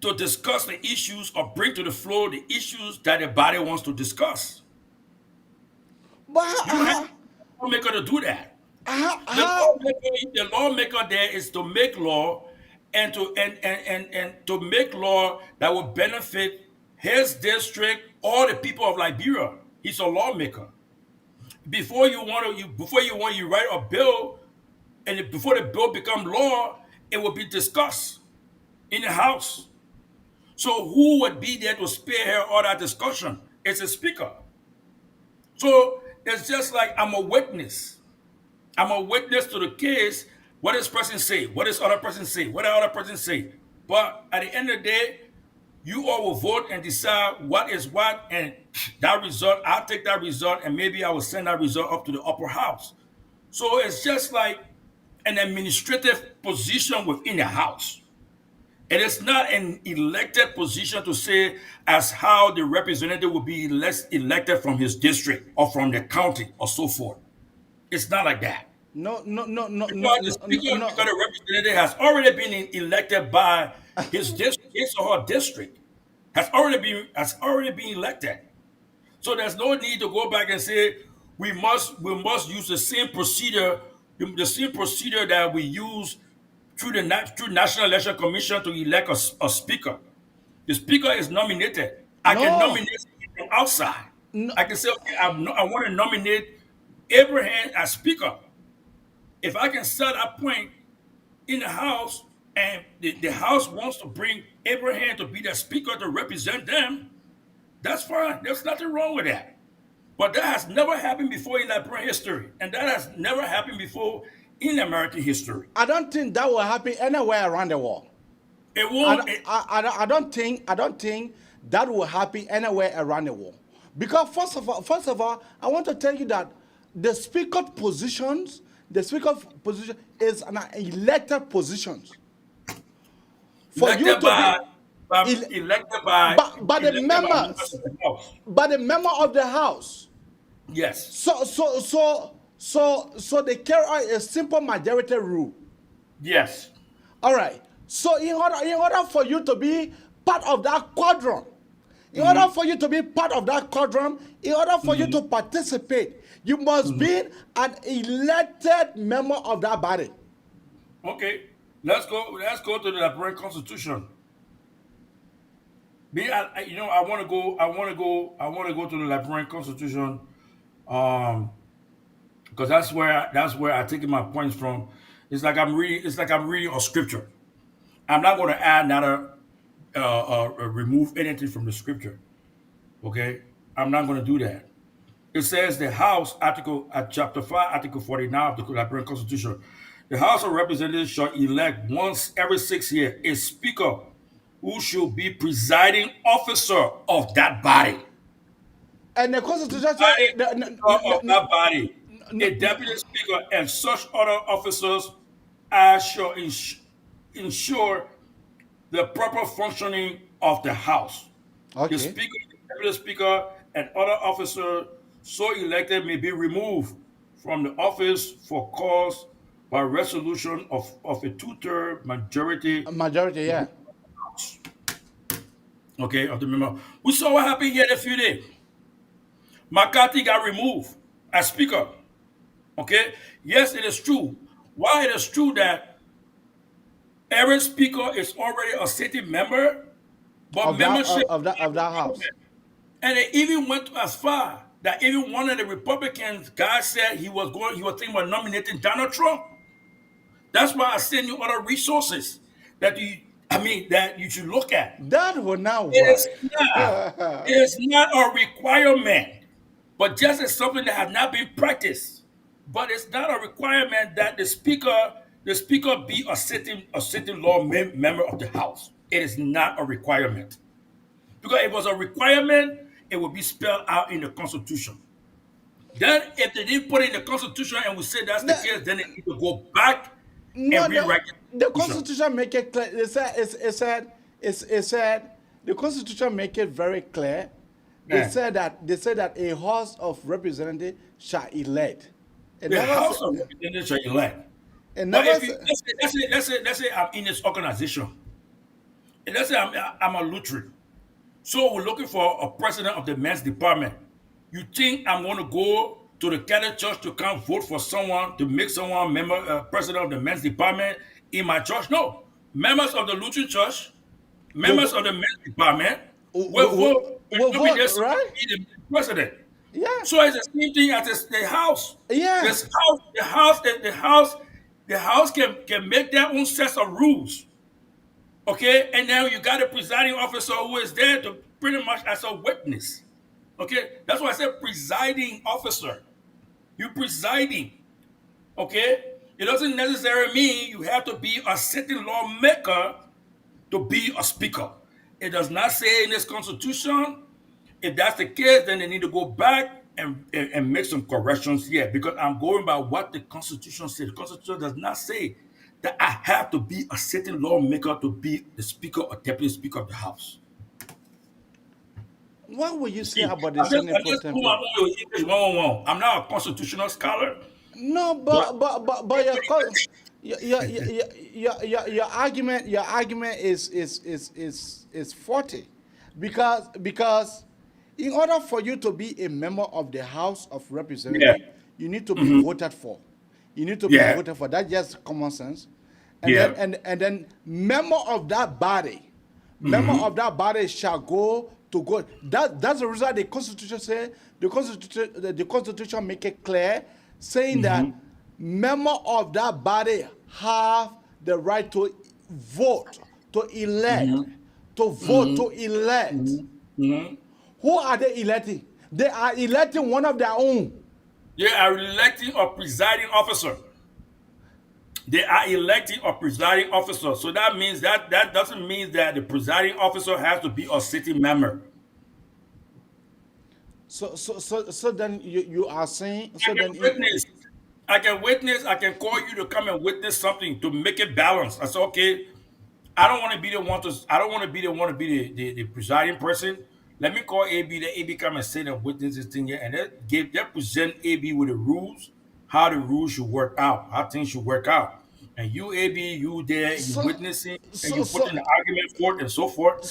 to discuss the issues or bring to the floor the issues that the body wants to discuss. But you don't have a lawmaker to do that. The lawmaker there is to make law and to make law that will benefit his district or the people of Liberia. He's a lawmaker. Before you write a bill, and before the bill become law, it will be discussed in the House. So who would be there to spearhead all that discussion? It's a speaker. So it's just like I'm a witness. I'm a witness to the case. What does person say? What does other person say? What the other person say? But at the end of the day, you all will vote and decide what is what, and that result, I'll take that result, and maybe I will send that result up to the upper house. So it's just like an administrative position within the house. It is not an elected position to say as how the representative will be elected from his district or from the county or so forth. It's not like that. No. Because the representative has already been elected by his district, his or her district has already been elected. So there's no need to go back and say we must use the same procedure that we use through the National Election Commission to elect a speaker. The speaker is nominated. I can nominate from outside. I can say, okay, I want to nominate Abraham as speaker. If I can set that point in the House and the House wants to bring Abraham to be the speaker to represent them, that's fine. There's nothing wrong with that. But that has never happened before in Liberian history. And that has never happened before in American history. I don't think that will happen anywhere around the world. It won't. I don't think that will happen anywhere around the world. Because first of all, I want to tell you that the speaker position is an elected position. Elected by the member of the House. Yes. So they carry out a simple majority rule. Yes. All right. So in order for you to be part of that quadrant, in order for you to participate, you must be an elected member of that body. Okay. Let's go to the Liberian Constitution. I want to go to the Liberian Constitution, because that's where I take my points from. It's like I'm reading a scripture. I'm not going to add remove anything from the scripture. Okay, I'm not going to do that. It says the House, chapter 5, Article 49 of the Liberian Constitution. The House of Representatives shall elect once every 6 years a speaker who should be presiding officer of that body. And the Constitution of that body, a deputy speaker, and such other officers as shall ensure the proper functioning of the House. Okay. The speaker, the deputy speaker, and other officers so elected may be removed from the office for cause by resolution of a two-third majority. Yeah. okay, of the member. We saw what happened here in a few days. McCarthy got removed as speaker. Okay, yes, it is true. While it is true that every speaker is already a sitting member, but of that membership of that house. and it even went as far that even one of the Republicans guys said he was thinking about nominating Donald Trump. That's why I send you other resources that that you should look at. That will not It work. is not. It is not a requirement, but just as something that has not been practiced. But it's not a requirement that the speaker be a sitting law member of the House. It is not a requirement. Because if it was a requirement, it would be spelled out in the Constitution. Then, if they didn't put it in the Constitution and we say that's the case, then they need to go back No, and rewrite the the Constitution. Constitution make it clear. It said the Constitution make it very clear. Yeah. They said that a House of Representatives shall elect. It The never House say- of Representatives shall elect. it But never if say- let's say I'm in this organization, and let's say I'm a Lutheran, so we're looking for a president of the men's department. You think I'm going to go to the Catholic Church to come vote for someone to make someone president of the men's department in my church? No, members of the Lutheran Church, members of the men's department will vote. will to be vote, this- right? be the president. Yeah. So it's the same thing as the House. Yeah. The House can make their own sets of rules. Okay, and now you got a presiding officer who is there to pretty much as a witness. Okay, that's why I said presiding officer. You presiding. Okay, it doesn't necessarily mean you have to be a sitting lawmaker to be a speaker. It does not say in this Constitution. If that's the case, then they need to go back and make some corrections here, because I'm going by what the Constitution says. The Constitution does not say that I have to be a sitting lawmaker to be the Speaker or Deputy Speaker of the House. What will you say about the I'm just Senate pro doing tempore? my own English 101. I'm not a constitutional scholar. No, but your argument is faulty, because in order for you to be a member of the House of Representatives, you need to be voted for. You need to be voted for. That's just common sense. And then member of that body shall go to go. That's the reason the Constitution say the Constitution make it clear, saying that member of that body have the right to vote, to elect, to vote, to elect. Who are they electing? They are electing one of their own. They are electing a presiding officer. They are electing a presiding officer. So that means that doesn't mean that the presiding officer has to be a sitting member. So then you are saying I can witness. I can call you to come and witness something to make it balanced. I said, okay, I don't want to be the one to be the presiding person. Let me call AB. The AB come and sit and witness this thing here, and they present AB with the rules, how the rules should work out, how things should work out. And you, AB, you there, you witnessing, and you putting the argument forth and so forth. In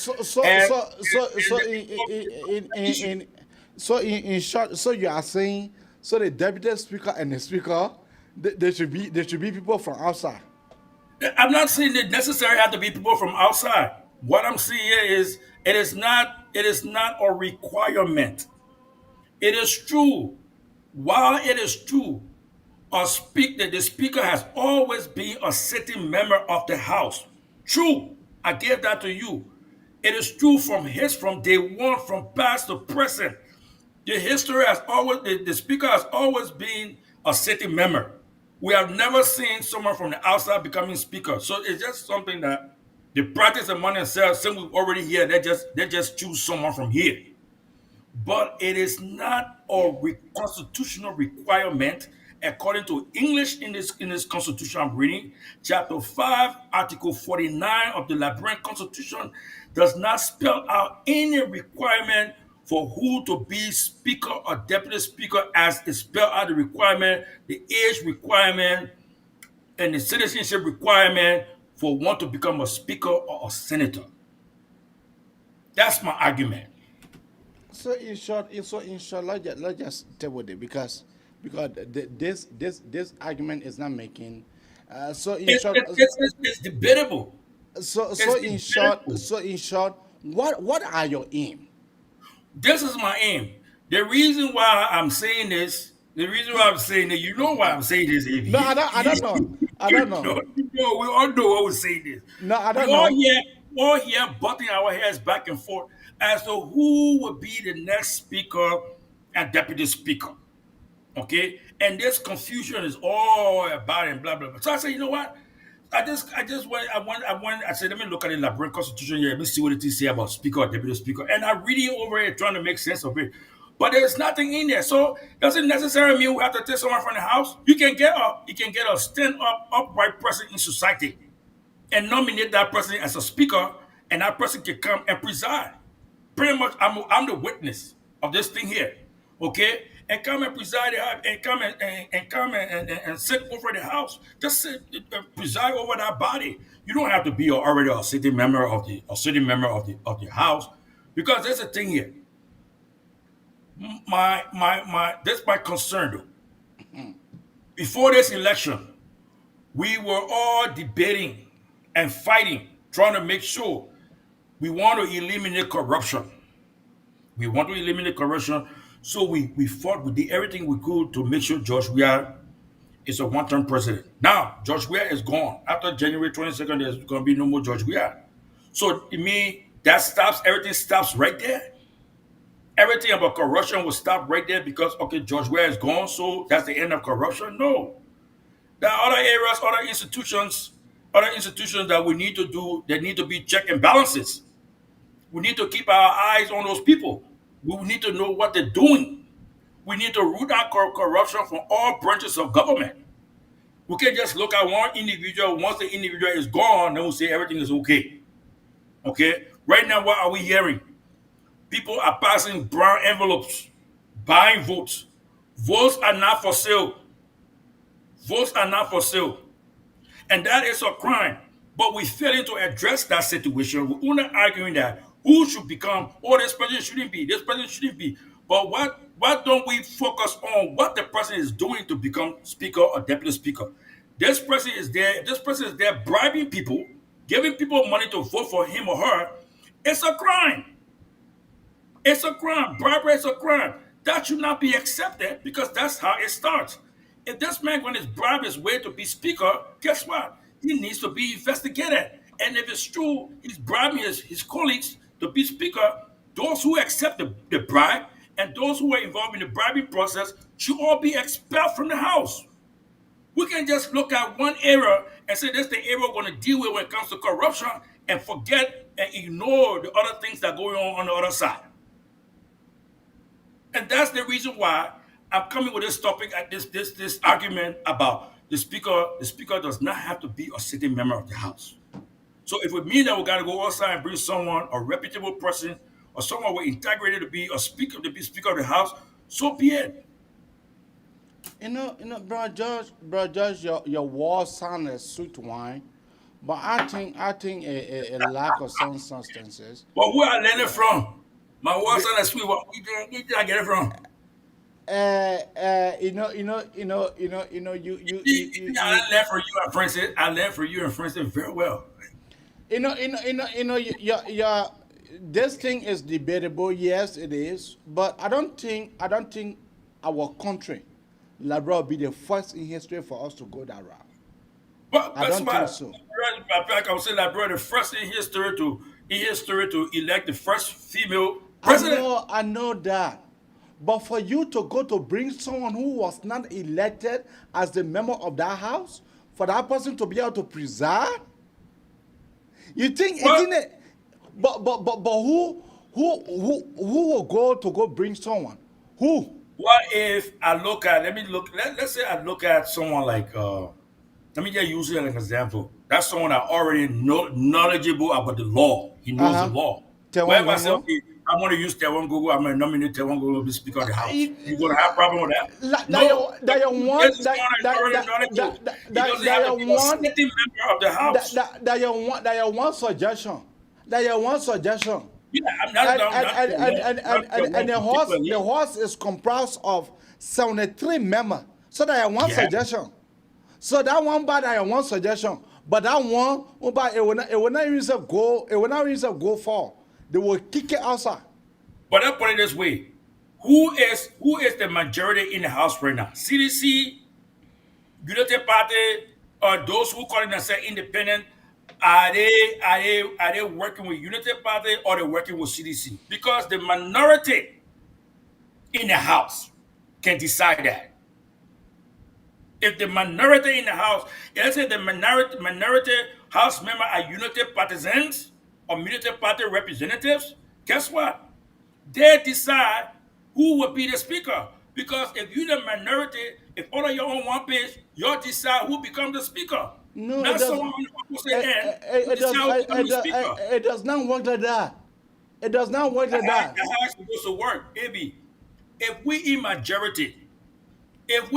short, so you are saying, so the deputy speaker and the speaker, there should be people from outside. I'm not saying that necessarily have to be people from outside. What I'm saying here is it is not a requirement. It is true. While it is true, the speaker has always been a sitting member of the House. True. I gave that to you. It is true from day one, from past to present. The speaker has always been a sitting member. We have never seen someone from the outside becoming speaker. So it's just something that the practice among themselves, since we've already here, they just choose someone from here. But it is not a constitutional requirement according to English in this Constitution I'm reading. Chapter 5, Article 49 of the Liberian Constitution does not spell out any requirement for who to be speaker or deputy speaker, as it spelled out the requirement, the age requirement, and the citizenship requirement for one to become a speaker or a senator. That's my argument. So in short, let's just stay with it because this argument is not making. So in short, It's debatable. It's debatable. so in short, what are your aim? This is my aim. The reason why I'm saying this, the reason why I'm saying this, you know why I'm saying this. If No, I don't know. I don't know. we all know why we're saying this. No, I We don't know. all here butting our heads back and forth as to who would be the next speaker and deputy speaker. Okay, and this confusion is all about and blah blah blah. So I said, you know what? I said, let me look at the Liberian Constitution here. Let me see what it is say about speaker or deputy speaker. And I'm reading over it, trying to make sense of it. But there's nothing in there. So doesn't necessarily mean we have to take someone from the house. You can get a stand up, upright person in society and nominate that person as a speaker, and that person can come and preside. Pretty much, I'm the witness of this thing here, okay? And come and preside and come and sit over the house. Just sit, preside over that body. You don't have to be already a sitting member of the house, because there's a thing here. That's my concern though. Before this election, we were all debating and fighting, trying to make sure we want to eliminate corruption. We want to eliminate corruption. So we fought, we did everything we could to make sure George Weah is a one-term president. Now, George Weah is gone. After January 22nd, there's going to be no more George Weah. So, to me, everything stops right there. Everything about corruption will stop right there because, okay, George Weah is gone, so that's the end of corruption? No. There are other areas, other institutions that we need to do, there need to be check and balances. We need to keep our eyes on those people. We need to know what they're doing. We need to root out corruption from all branches of government. We can't just look at one individual. Once the individual is gone, then we'll say everything is okay. Okay? Right now, what are we hearing? People are passing brown envelopes, buying votes. Votes are not for sale. Votes are not for sale. And that is a crime. But we failing to address that situation. We're not arguing that who should become, this person shouldn't be, this person shouldn't be. But why don't we focus on what the person is doing to become speaker or deputy speaker? This person is there bribing people, giving people money to vote for him or her. It's a crime. It's a crime. Bribery is a crime. That should not be accepted because that's how it starts. If this man going to bribe his way to be speaker, guess what? He needs to be investigated. And if it's true, he's bribing his colleagues to be speaker, those who accept the bribe and those who are involved in the bribing process should all be expelled from the house. We can just look at one area and say that's the area we're going to deal with when it comes to corruption and forget and ignore the other things that are going on the other side. And that's the reason why I'm coming with this topic, this argument about the speaker. The speaker does not have to be a sitting member of the house. So if it means that we got to go outside and bring someone, a reputable person, or someone with integrity to be speaker of the house, so be it. Bro George, your words sound like sweet wine, but I think a lack of some substances. But where I learned it from? My words sound like sweet wine. Where did I get it from? I learned from you and Francis. I learned from you and Francis very well. This thing is debatable. Yes, it is, but I don't think our country, Liberia, will be the first in history for us to go that route. But I don't think so. I would say Liberia, the first in history to elect the first female president. I know that. But for you to go to bring someone who was not elected as the member of that house, for that person to be able to preside, you think isn't it? But who will go bring someone? Who? What if let's say I look at someone like let me just use it as an example. That's someone that already knowledgeable about the law. He knows the law. Whenever I say, okay, I want to use Taiwan Google, I'm going to nominate Taiwan Google to be Speaker of the House. You're going to have a problem with that? No. That you want suggestion. Yeah, I'm not down not to law, not to law And particularly. the horse is comprised of 73 members. So that I have one Yeah. suggestion. So that one bad I have one suggestion. But that one, it will not use a goal, it will not use a goal for. They will kick it outside. But I'll put it this way. Who is the majority in the House right now? CDC, United Party, or those who call themselves independent, are they working with United Party or they working with CDC? Because the minority in the House can decide that. If the minority in the House, let's say the minority House member are United Partisans or United Party representatives, guess what? They decide who will be the speaker. Because if you're the minority, if all of you on one page, you decide who becomes the speaker. No, it Not does. someone on the opposite end who It does. decide who becomes the speaker. It does not work like that. It does not work like that. That's how it's supposed to work, AB. If we in majority, if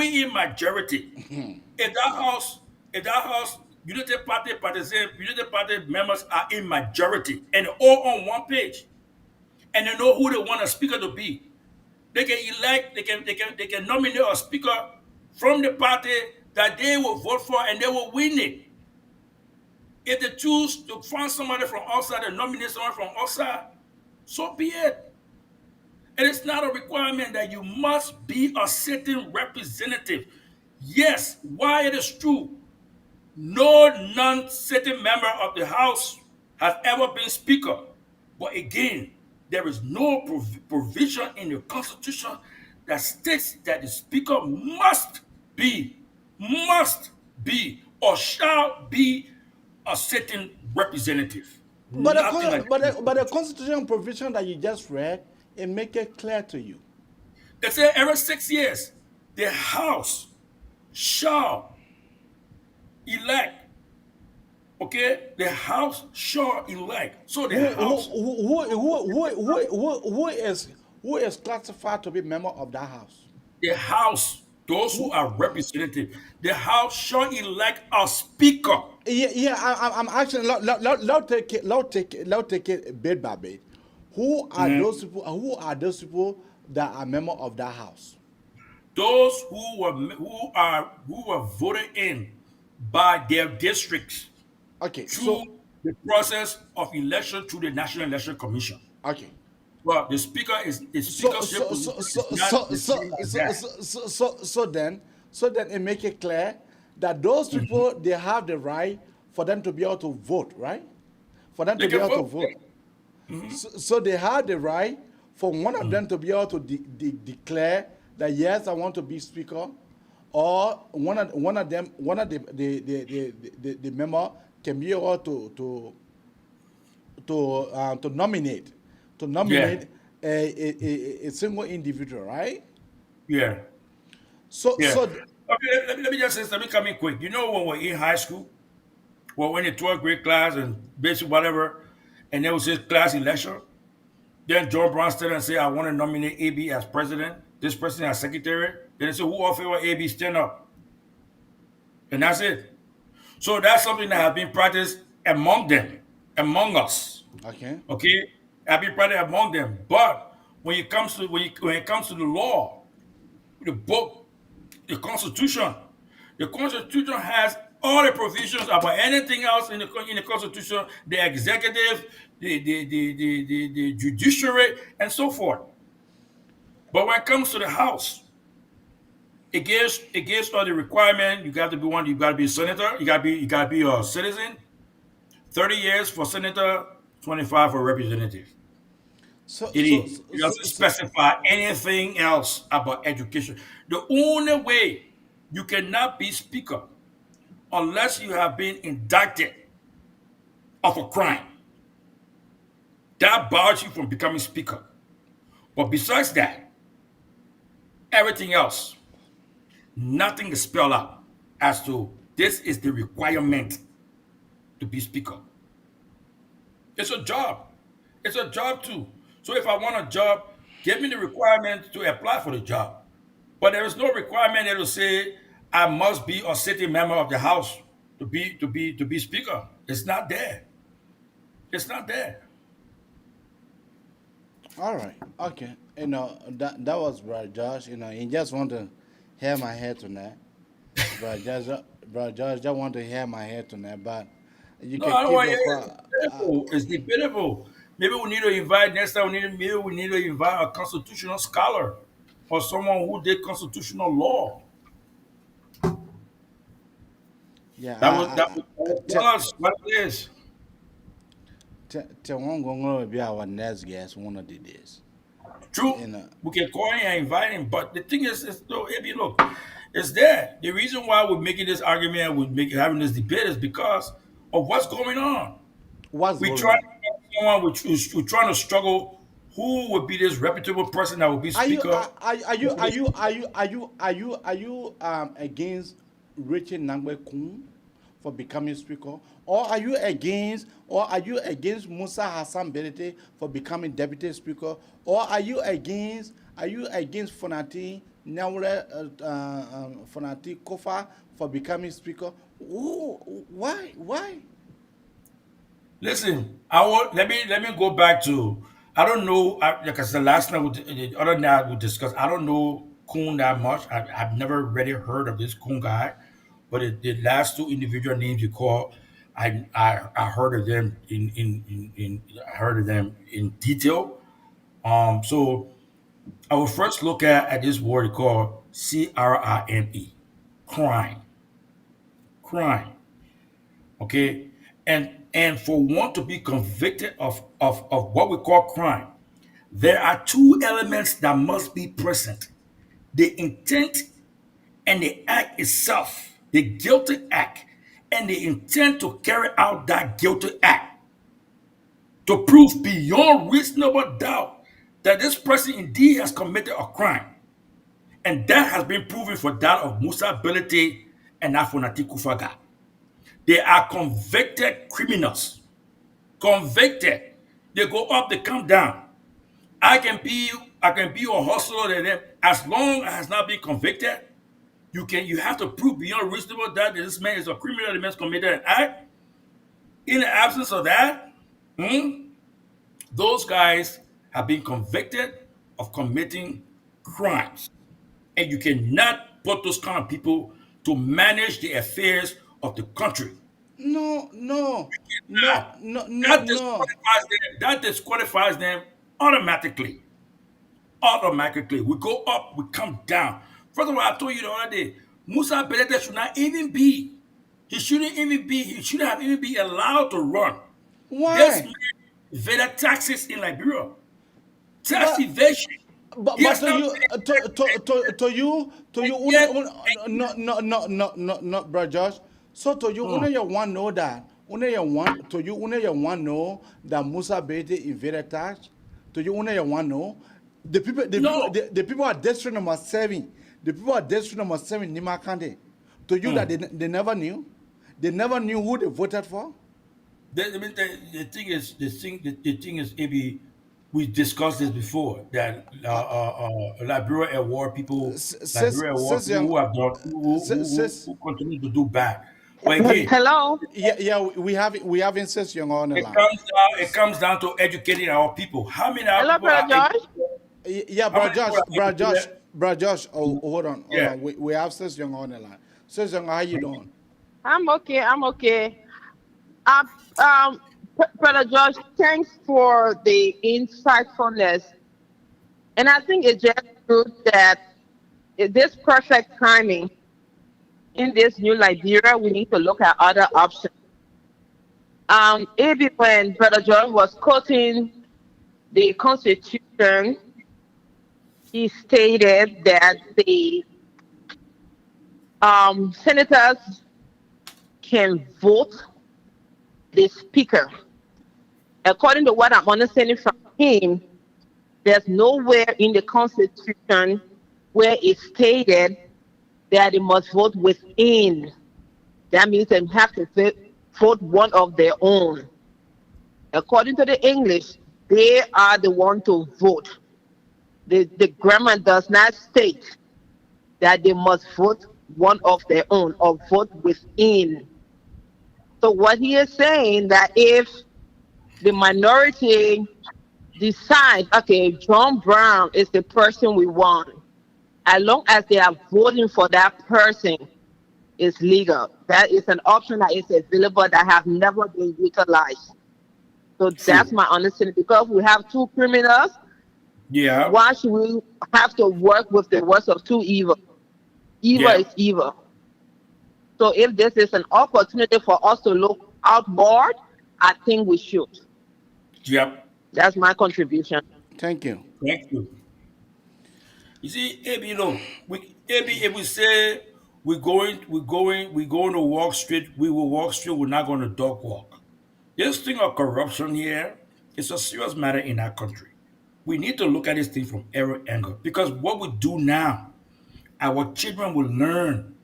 that house, United Party partisans, United Party members are in majority and all on one page, and they know who they want a speaker to be, they can elect, they can nominate a speaker from the party that they will vote for and they will win it. If they choose to find somebody from outside and nominate someone from outside, so be it. And it's not a requirement that you must be a certain representative. Yes, why it is true, no non-sitting member of the House has ever been speaker. But again, there is no provision in the Constitution that states that the speaker must be, or shall be a certain representative. But Nothing like that. the constitutional provision that you just read, it make it clear to you. They say every 6 years, the House shall elect. Okay, the House shall elect. So the House, who is classified to be member of that house? the House, those who are representative, the House shall elect a speaker. I'm actually let take it bit by bit. Who are those people? Who are those people that are member of that house? Those who were voted in by their districts. Okay, through the process of election through the National Election Commission. Okay. Well, the speaker is the speakership so then it make it clear that those people they have the right for them to be able to vote, right? For them to be able to vote. So they have the right for one of them to be able to declare that yes, I want to be speaker, or one of the member can be able to nominate a single individual, right? Yeah. So okay, let me just say, let me come in quick. You know when we're in high school, we're in the 12th grade class and basic whatever, and there was this class election. Then John Brown stood and said, I want to nominate AB as president, this person as secretary. Then they said, who all favor AB, stand up. And that's it. So that's something that has been practiced among them, among us. Okay. Okay, have been practiced among them. But when it comes to the law, the book, the Constitution has all the provisions about anything else in the Constitution, the executive, the judiciary, and so forth. But when it comes to the House, it gives all the requirement. You got to be a senator, you got to be a citizen, 30 years for senator, 25 for representative. It doesn't specify anything else about education. The only way you cannot be speaker unless you have been indicted of a crime. That bars you from becoming speaker. But besides that, everything else, nothing is spelled out as to this is the requirement to be speaker. It's a job. It's a job too. So if I want a job, give me the requirement to apply for the job. But there is no requirement that will say I must be a sitting member of the House to be speaker. It's not there. It's not there. All right. Okay. That was Brother Josh. He just want to hear my head tonight. Brother Josh just want to hear my head tonight. But you No, can I don't keep want your you. quiet. It's debatable. Maybe we need to invite next time. Maybe we need to invite a constitutional scholar or someone who did constitutional law. Yeah. That would tell us what it is. Tell one going to be our next guest one of the days. True. We can call him and invite him, but the thing is though, Ebi, look, it's there. The reason why we're making this argument and having this debate is because of what's going on. What's We going try on? to find someone we're trying to struggle who would be this reputable person that will be Are you speaker. against Richard Nangwe Kun for becoming speaker, or are you against Musa Hassan Belete for becoming deputy speaker, or are you against Fonati Nyawre Fonati Kofa for becoming speaker? Why? Listen, let me go back to, I don't know, like I said last night, the other night we discussed, I don't know Kun that much. I've never really heard of this Kun guy, but the last two individual names you call, I heard of them I heard of them in detail. So I will first look at this word called CRIME, crime, crime. Okay, and for one to be convicted of what we call crime, there are two elements that must be present: the intent and the act itself, the guilty act, and the intent to carry out that guilty act, to prove beyond reasonable doubt that this person indeed has committed a crime. And that has been proven for that of Musa Belete and Afonati Kufaga. They are convicted criminals. Convicted. They go up, they come down. I can be a hustler than them. As long as has not been convicted, you have to prove beyond reasonable doubt that this man is a criminal, the man has committed an act. In the absence of that, those guys have been convicted of committing crimes. And you cannot put those kind of people to manage the affairs of the country. No. That disqualifies them automatically. Automatically. We go up, we come down. First of all, I told you the other day, Musa Belete should not even be. He shouldn't have even be allowed to run. This Why? man evaded taxes in Liberia. Tax evasion. But He has to not you, paid to you, no, bro, Josh. So to you, you want know that, you want know that Musa Bete invaded tax. To you, you want know the people are district number 7. The people are district number 7 Nima County. To you that they never knew, who they voted for. The thing is, Abi, we discussed this before that Liberia award people, Liberia award people who have done who continue to do bad. But again, Hello. Yeah, we have Sis Young on the line. it comes down to educating our people. How many of our Hello, people Brother are Josh. Yeah, how many people are educated? bro Josh. Oh, hold on. Yeah. We have Sis Young on the line. Sis Young, how you doing? I'm okay. Brother Josh, thanks for the insightfulness. And I think it's just good that this perfect timing in this new Liberia, we need to look at other options. Maybe when Brother John was quoting the Constitution, he stated that the senators can vote the speaker. According to what I'm understanding from him, there's nowhere in the Constitution where it's stated that they must vote within. That means they have to vote one of their own. According to the English, they are the one to vote. The grammar does not state that they must vote one of their own or vote within. So what he is saying that if the minority decide, okay, John Brown is the person we want, as long as they are voting for that person, is legal. That is an option that is available that have never been utilized. So that's True. my understanding. Because we have two criminals, Yeah. why should we have to work with the worst of two evil? Evil Yeah. is evil. So if this is an opportunity for us to look outboard, I think we should. Yep. That's my contribution. Thank you. Thank you. You see, AB, AB, if we say we're going to walk straight, we will walk straight. We're not going to dog walk. This thing of corruption here is a serious matter in our country. We need to look at this thing from every angle because what we do now, our children will learn.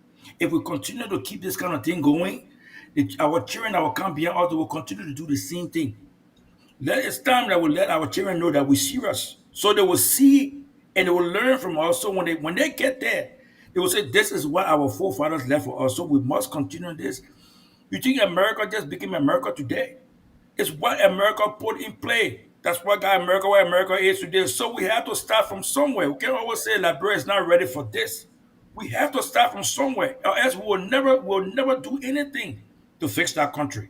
If we continue to keep this kind of thing going, our children, our come behind us, will continue to do the same thing. It's time that we let our children know that we're serious. So they will see and they will learn from us. So when they get there, they will say, this is what our forefathers left for us. So we must continue this. You think America just became America today? It's what America put in play. That's what got America where America is today. So we have to start from somewhere. We can't always say Liberia is not ready for this. We have to start from somewhere, or else we'll never do anything to fix that country.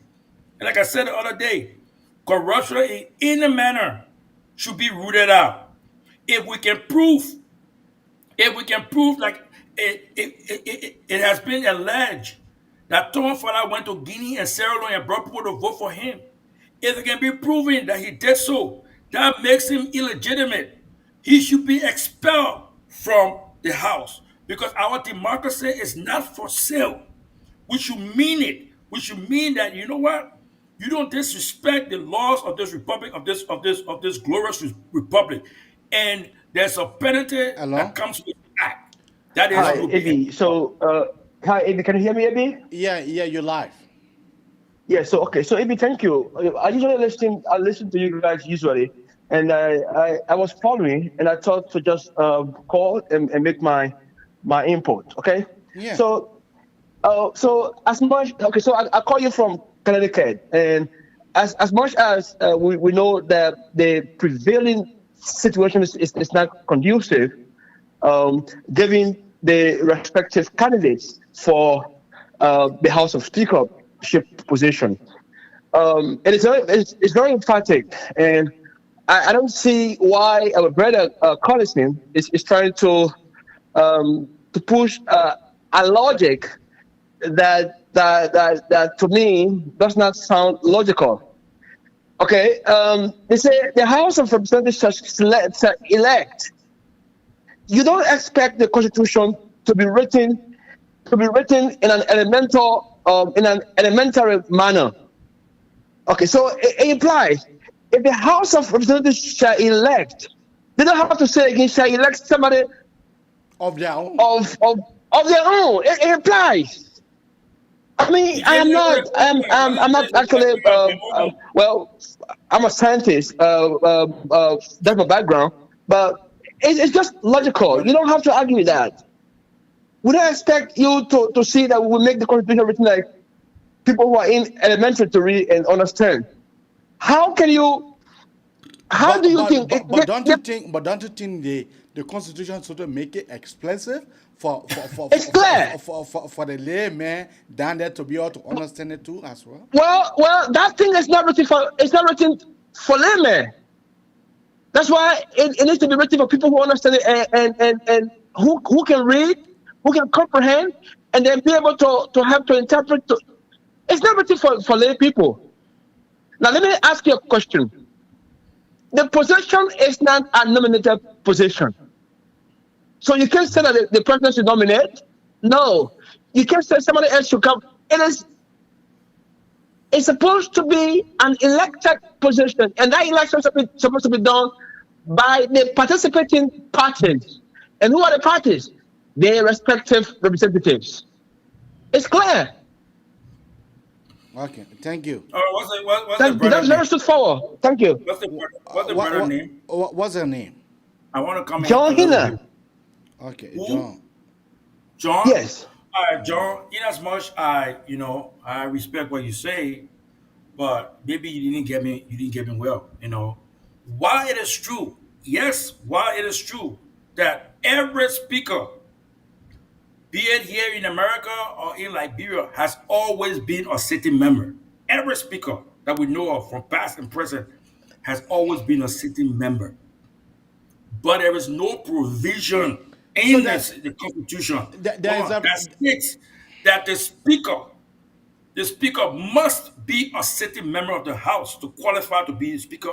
And like I said the other day, corruption in any manner should be rooted out. If we can prove, like it has been alleged that Tom Fala went to Guinea and Sierra Leone and brought people to vote for him. If it can be proven that he did so, that makes him illegitimate. He should be expelled from the house because our democracy is not for sale. We should mean it. We should mean that you know what? You don't disrespect the laws of this republic, of this glorious republic, and there's a penalty Hello? that comes with that. That is Hi, Hello? to be. Ebi. So, hi, Ebi. Can you hear me, Ebi? Yeah, you're live. Yeah. So, okay. So, Ebi, thank you. I usually listen to you guys usually, and I was following, and I thought to just call and make my input. Okay. Yeah. So as much okay, so I call you from Connecticut, and as much as we know that the prevailing situation is not conducive, given the respective candidates for the House of Speakership position, and it's very emphatic, and I don't see why our brother Collison is trying to push a logic that to me does not sound logical. Okay, they say the House of Representatives shall elect. You don't expect the Constitution to be written in an elementary manner. Okay, so it implies if the House of Representatives shall elect, they don't have to say again shall elect somebody of their own. Of their own. It implies. I mean, I'm not actually. Well, I'm a scientist. That's my background. But it's just logical. You don't have to argue with that. We don't expect you to see that we will make the Constitution written like people who are in elementary to read and understand. How can you? How do you think? But don't you think? But don't you think the Constitution sort of make it explicit for the layman down there to be able to understand it too as well? Well, that thing is not written for. It's not written for laymen. That's why it needs to be written for people who understand it and who can read, who can comprehend, and then be able to help to interpret. It's not written for lay people. Now let me ask you a question. The position is not a nominated position. So you can't say that the president should nominate. No. You can't say somebody else should come. It's supposed to be an elected position. And that election is supposed to be done by the participating parties. And who are the parties? Their respective representatives. It's clear. Okay, thank you. That's very straightforward. Thank you. What's the brother name? What's her name? I want to come John Hina. Okay, Who? John. Yes. All right, John. In as much I respect what you say, but maybe you didn't get me well. While it is true, yes, while it is true that every speaker, be it here in America or in Liberia, has always been a sitting member. Every speaker that we know of from past and present has always been a sitting member. But there is no provision So in that the Constitution there is a that states that the speaker must be a sitting member of the House to qualify to be speaker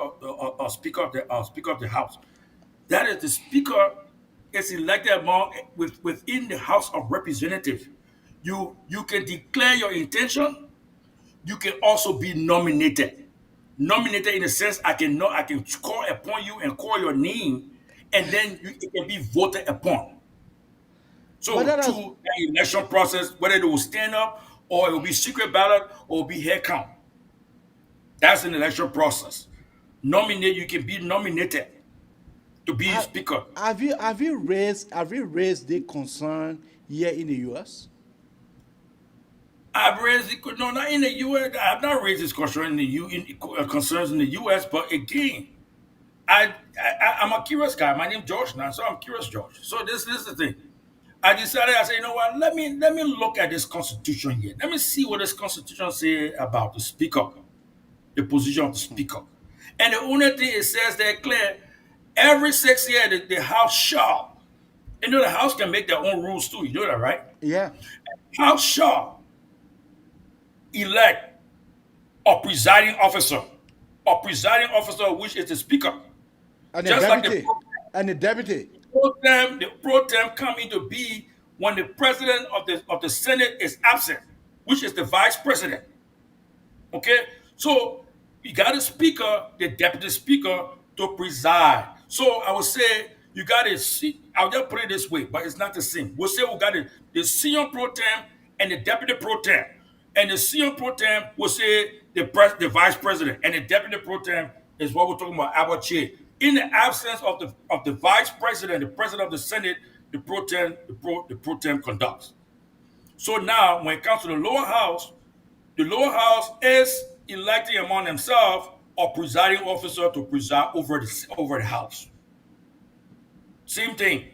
speaker of the House. That is, the speaker is elected within the House of Representatives. You can declare your intention. You can also be nominated. Nominated in the sense I can call upon you and call your name, and then it can be voted upon. but So that is through the election process, whether it will stand up or it will be secret ballot or it will be head count. That's an election process. Nominate, you can be nominated to be speaker. have you raised the concern here in the US? I've raised it, no, not in the U.S. I've not raised this concern concerns in the U.S. But again, I'm a curious guy. My name's George now, so I'm curious, George. So this is the thing. I decided, I said, you know what? Let me look at this Constitution here. Let me see what this Constitution say about the speaker, the position of the speaker. And the only thing it says there clear, every 6 years the House shall. You know the House can make their own rules too. You know that, right? Yeah. House shall elect a presiding officer, which is the speaker. And the Just like deputy. And the deputy. the pro tem come into being when the president of the Senate is absent, which is the vice president. Okay, so you got a speaker, the deputy speaker, to preside. So I would say you got to see. I'll just put it this way, but it's not the same. We'll say we got the senior pro tem and the deputy pro tem, and the senior pro tem will say the vice president, and the deputy pro tem is what we're talking about, our chair. In the absence of the vice president, the president of the Senate, the pro tem conducts. So now, when it comes to the lower house is electing among themselves a presiding officer to preside over the house. Same thing.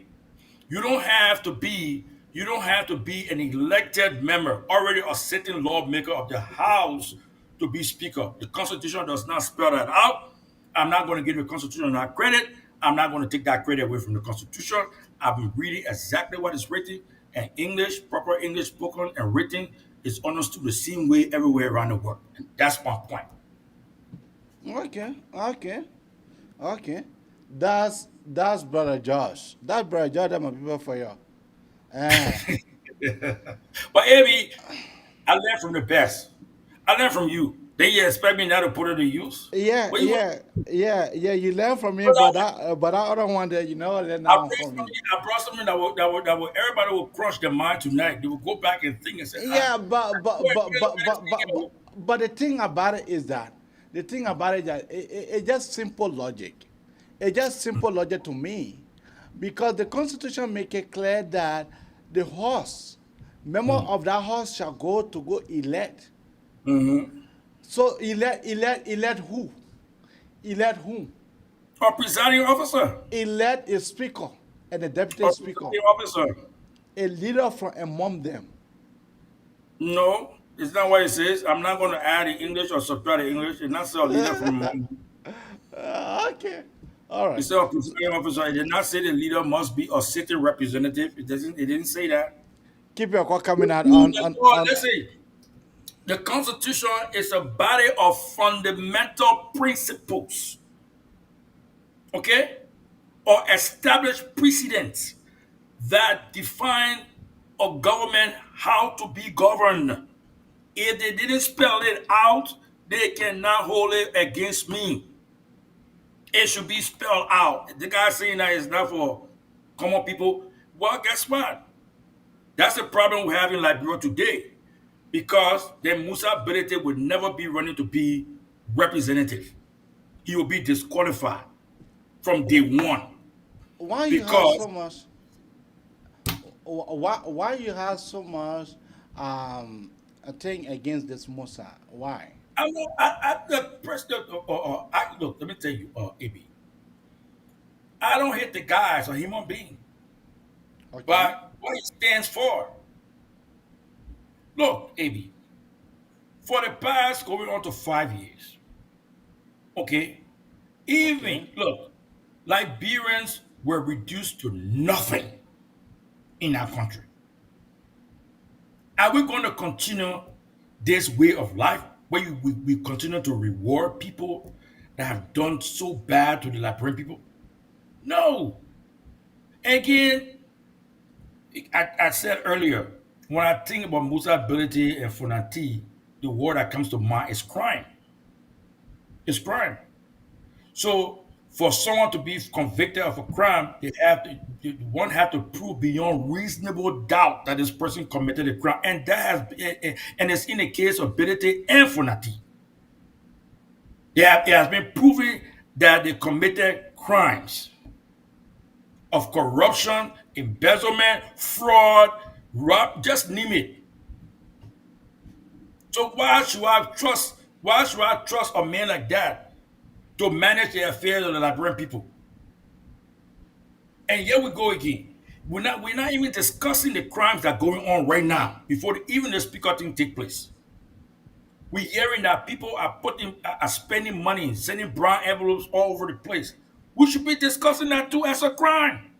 You don't have to be an elected member, already a sitting lawmaker of the house to be speaker. The Constitution does not spell that out. I'm not going to give the Constitution that credit. I'm not going to take that credit away from the Constitution. I've been reading exactly what is written, and English, proper English spoken and written, is understood the same way everywhere around the world. And that's my point. Okay. That's brother Josh. That's brother Josh. That my people for you. But Abby, I learned from the best. I learned from you. Then you expect me now to put it to use? Yeah, What you want? yeah, yeah. You learn from me, But but that other one that learn I that one bring from something, me. I brought something that will everybody will crush their mind tonight. They will go back and think and say, Yeah, wait, but the thing about it is that it's just simple logic. It's just simple logic to me, because the Constitution make it clear that the horse, member of that horse shall go elect. So elect who? Elect whom? a presiding officer, Elect a speaker and a deputy a speaker, presiding officer. a leader from among them. No, it's not what it says. I'm not going to add the English or subtract the English. It's not say a leader from. Okay, all right. It's a presiding officer. It did not say the leader must be a sitting representative. It doesn't. It didn't say that. Keep your call coming out Listen, the Constitution is a body of fundamental principles, okay, or established precedents that define a government how to be governed. If they didn't spell it out, they cannot hold it against me. It should be spelled out. The guy saying that is not for common people. Well, guess what? That's the problem we have in Liberia today. Because then Musa Belete would never be running to be representative. He will be disqualified from day one. Why you have Because so much? Why you have so much a thing against this Musa? Why? the president, look, let me tell you, AB. I don't hate the guy as a human being, Okay. but what he stands for. Look, AB, for the past going on to 5 years, okay, Okay. even look, Liberians were reduced to nothing in our country. Are we going to continue this way of life where we continue to reward people that have done so bad to the Liberian people? No. Again, I said earlier, when I think about Musa ability and Funati, the word that comes to mind is crime. It's crime. So for someone to be convicted of a crime, one have to prove beyond reasonable doubt that this person committed a crime, and that and it's in the case of ability and Funati. It has been proven that they committed crimes of corruption, embezzlement, fraud, just name it. So why should I trust? Why should I trust a man like that to manage the affairs of the Liberian people? And here we go again. We're not even discussing the crimes that are going on right now before even the speaker thing take place. We're hearing that people are spending money, sending brown envelopes all over the place. We should be discussing that too as a crime.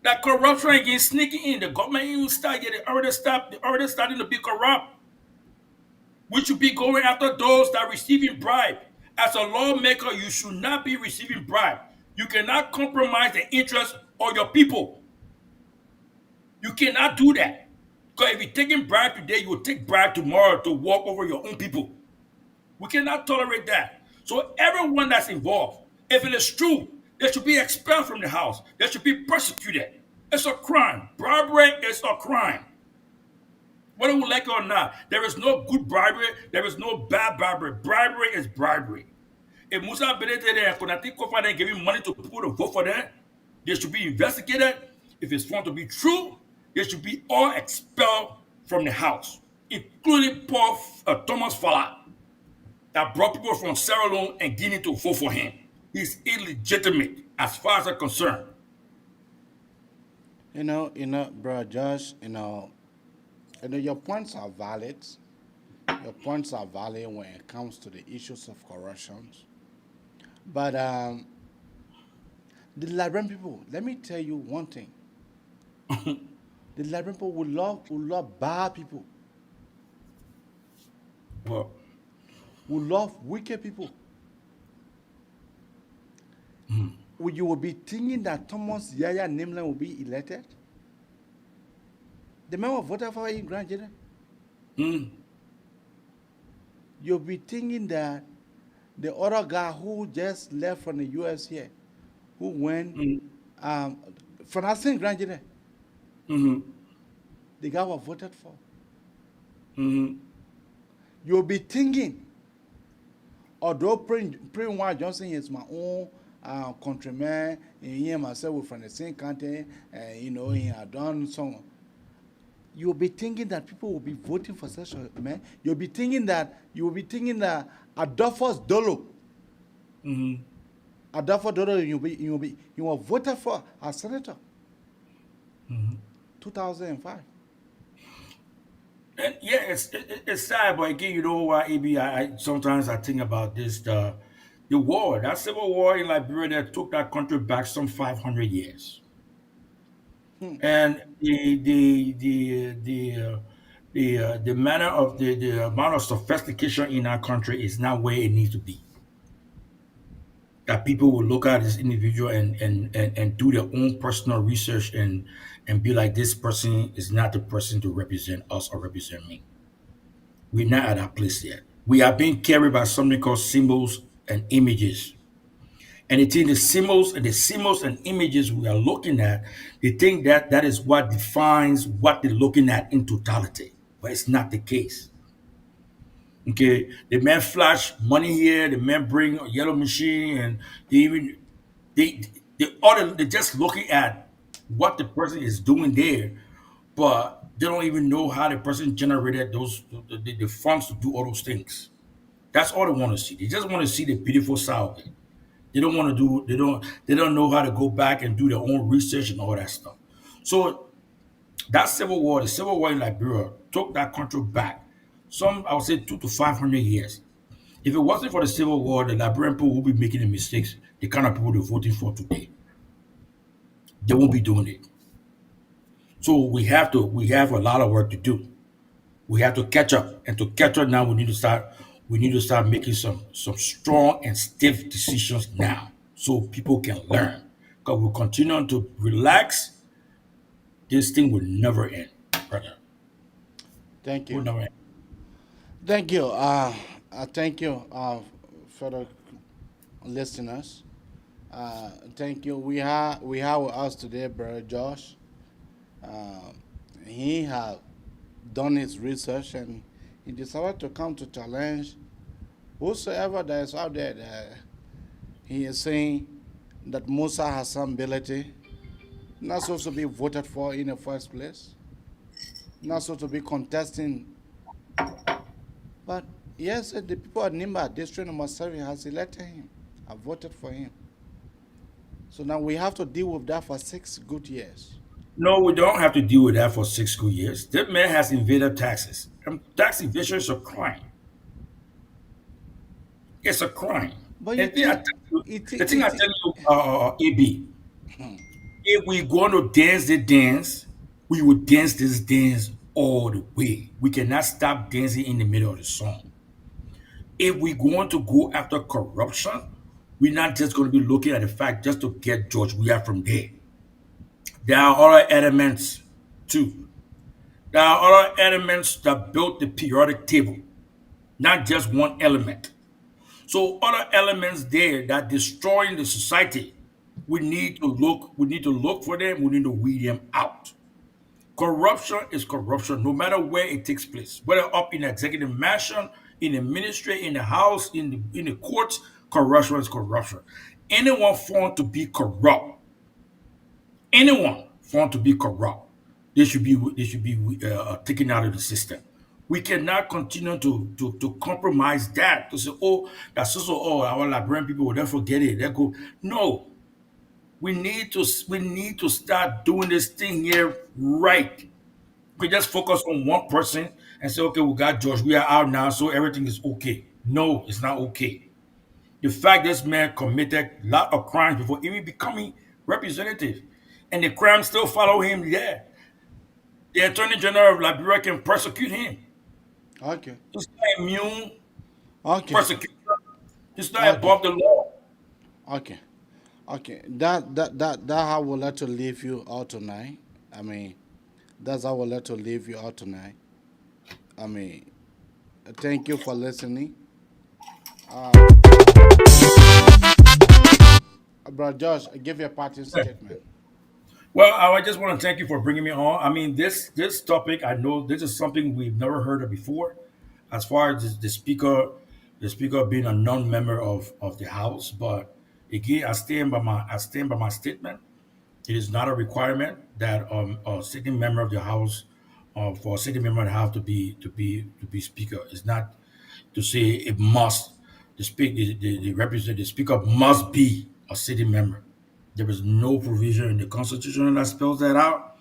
That corruption again sneaking in. The government even already starting to be corrupt. We should be going after those that are receiving bribe. As a lawmaker, you should not be receiving bribe. You cannot compromise the interests of your people. You cannot do that. Because if you're taking bribe today, you will take bribe tomorrow to walk over your own people. We cannot tolerate that. So everyone that's involved, if it is true, they should be expelled from the house. They should be persecuted. It's a crime. Bribery is a crime. Whether we like it or not, there is no good bribery. There is no bad bribery. Bribery is bribery. If Musa Benete and Konati Kofa giving money to people to vote for them, they should be investigated. If it's found to be true, they should be all expelled from the house, including Paul Thomas Fala, that brought people from Sierra Leone and Guinea to vote for him. He's illegitimate as far as I'm concerned. Bro, Josh, your points are valid. Your points are valid when it comes to the issues of corruption. But the Liberian people, let me tell you one thing. The Liberian people will love bad people. What? Will love wicked people. You will be thinking that Thomas Yaya Nimlan will be elected? The man will vote for him, Grand General. You'll be thinking that the other guy who just left from the US here, who went for nothing, Grand General, the guy was voted for. You'll be thinking, although Prince Johnson is my own countryman, and he and myself were from the same country, and he had done some. You'll be thinking that people will be voting for such a man. You'll be thinking that Adolphus Dolo, Adolphus Dolo, you were voted for as senator. 2005. And yeah, it's sad, but again, you know what, AB, sometimes I think about this, the war, that civil war in Liberia that took that country back some 500 years. And the manner of the amount of sophistication in our country is not where it needs to be. That people will look at this individual and do their own personal research and be like, this person is not the person to represent us or represent me. We're not at that place yet. We are being carried by something called symbols and images. And it's in the symbols and images we are looking at, they think that is what defines what they're looking at in totality. But it's not the case. Okay, the man flash money here, the man bring a yellow machine, and they're just looking at what the person is doing there, but they don't even know how the person generated the funds to do all those things. That's all they want to see. They just want to see the beautiful side of it. They don't want to do. They don't know how to go back and do their own research and all that stuff. So that civil war, the civil war in Liberia, took that country back. Some, I would say, 200 to 500 years. If it wasn't for the civil war, the Liberian people would be making the mistakes the kind of people they're voting for today. They won't be doing it. So we have a lot of work to do. We have to catch up. And to catch up now, we need to start making some strong and stiff decisions now so people can learn. Because we continue to relax, this thing will never end, brother. Thank Will you. never end. Thank you. Thank you, for the listeners. Thank you. We have with us today, brother Josh. Uh, he have done his research and he decided to come to challenge whosoever that is out there that he is saying that Musa has some ability, not supposed to be voted for in the first place, not supposed to be contesting. But yes, the people at Nimba, District number 7, has elected him, have voted for him. So now we have to deal with that for 6 good years. No, we don't have to deal with that for 6 good years. That man has invaded taxes. And tax evasion is a crime. It's a crime. But you And the thing I think tell you, it, the thing I it, tell you, AB, if we going to dance the dance, we will dance this dance all the way. We cannot stop dancing in the middle of the song. If we going to go after corruption, we're not just going to be looking at the fact just to get George Weah from there. There are other elements too. There are other elements that built the periodic table, not just one element. So other elements there that destroying the society, we need to look for them, we need to weed them out. Corruption is corruption, no matter where it takes place, whether up in the executive mansion, in the ministry, in the house, in the courts. Corruption is corruption. Anyone found to be corrupt, anyone found to be corrupt, they should be taken out of the system. We cannot continue to compromise that to say, oh, that's also our Liberian people will never forget it. They go, no, we need to start doing this thing here right. We just focus on one person and say, okay, we got George, we are out now, so everything is okay. No, it's not okay. The fact this man committed a lot of crimes before even becoming representative, and the crimes still follow him there. The Attorney General of Liberia can prosecute him. okay, He's not immune okay, prosecution. He's not okay, above the law. okay, okay. That how we'll let to leave you out tonight. I mean, that's how we'll let to leave you out tonight. I mean, thank you for listening. Uh, Brother Josh, give your parting statement. Well, I just want to thank you for bringing me on. I mean, this topic, I know this is something we've never heard of before. As far as the speaker being a non-member of the House, but again, I stand by my statement. It is not a requirement that a sitting member of the House, for a sitting member of the House to be speaker. It's not to say it must. The speaker must be a sitting member. There is no provision in the Constitution that spells that out.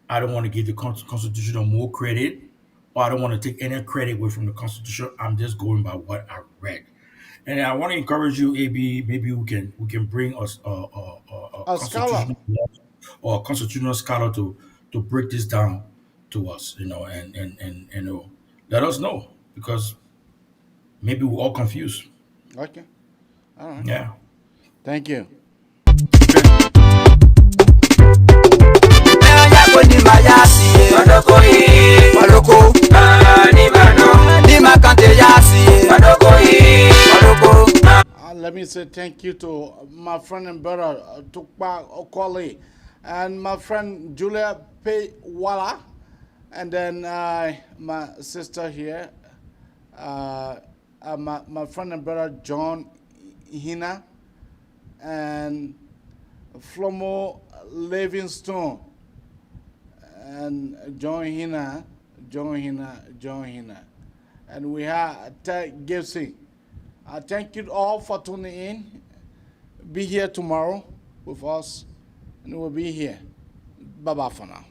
I don't want to give the Constitution more credit, or I don't want to take any credit away from the Constitution. I'm just going by what I read. And I want to encourage you, AB. Maybe we can bring us a A scholar. constitutional or a constitutional scholar to break this down to us, and let us know because maybe we're all confused. Okay, all right. Yeah. Thank you. Okay. Let me say thank you to my friend and brother Tukpa Okoli and my friend Julia Paywala, and then my sister here, my friend and brother John Hina and Flomo Livingstone and John Hina. And we have Ted Gibson. Thank you all for tuning in. be here tomorrow with us, and we'll be here. Bye-bye for now.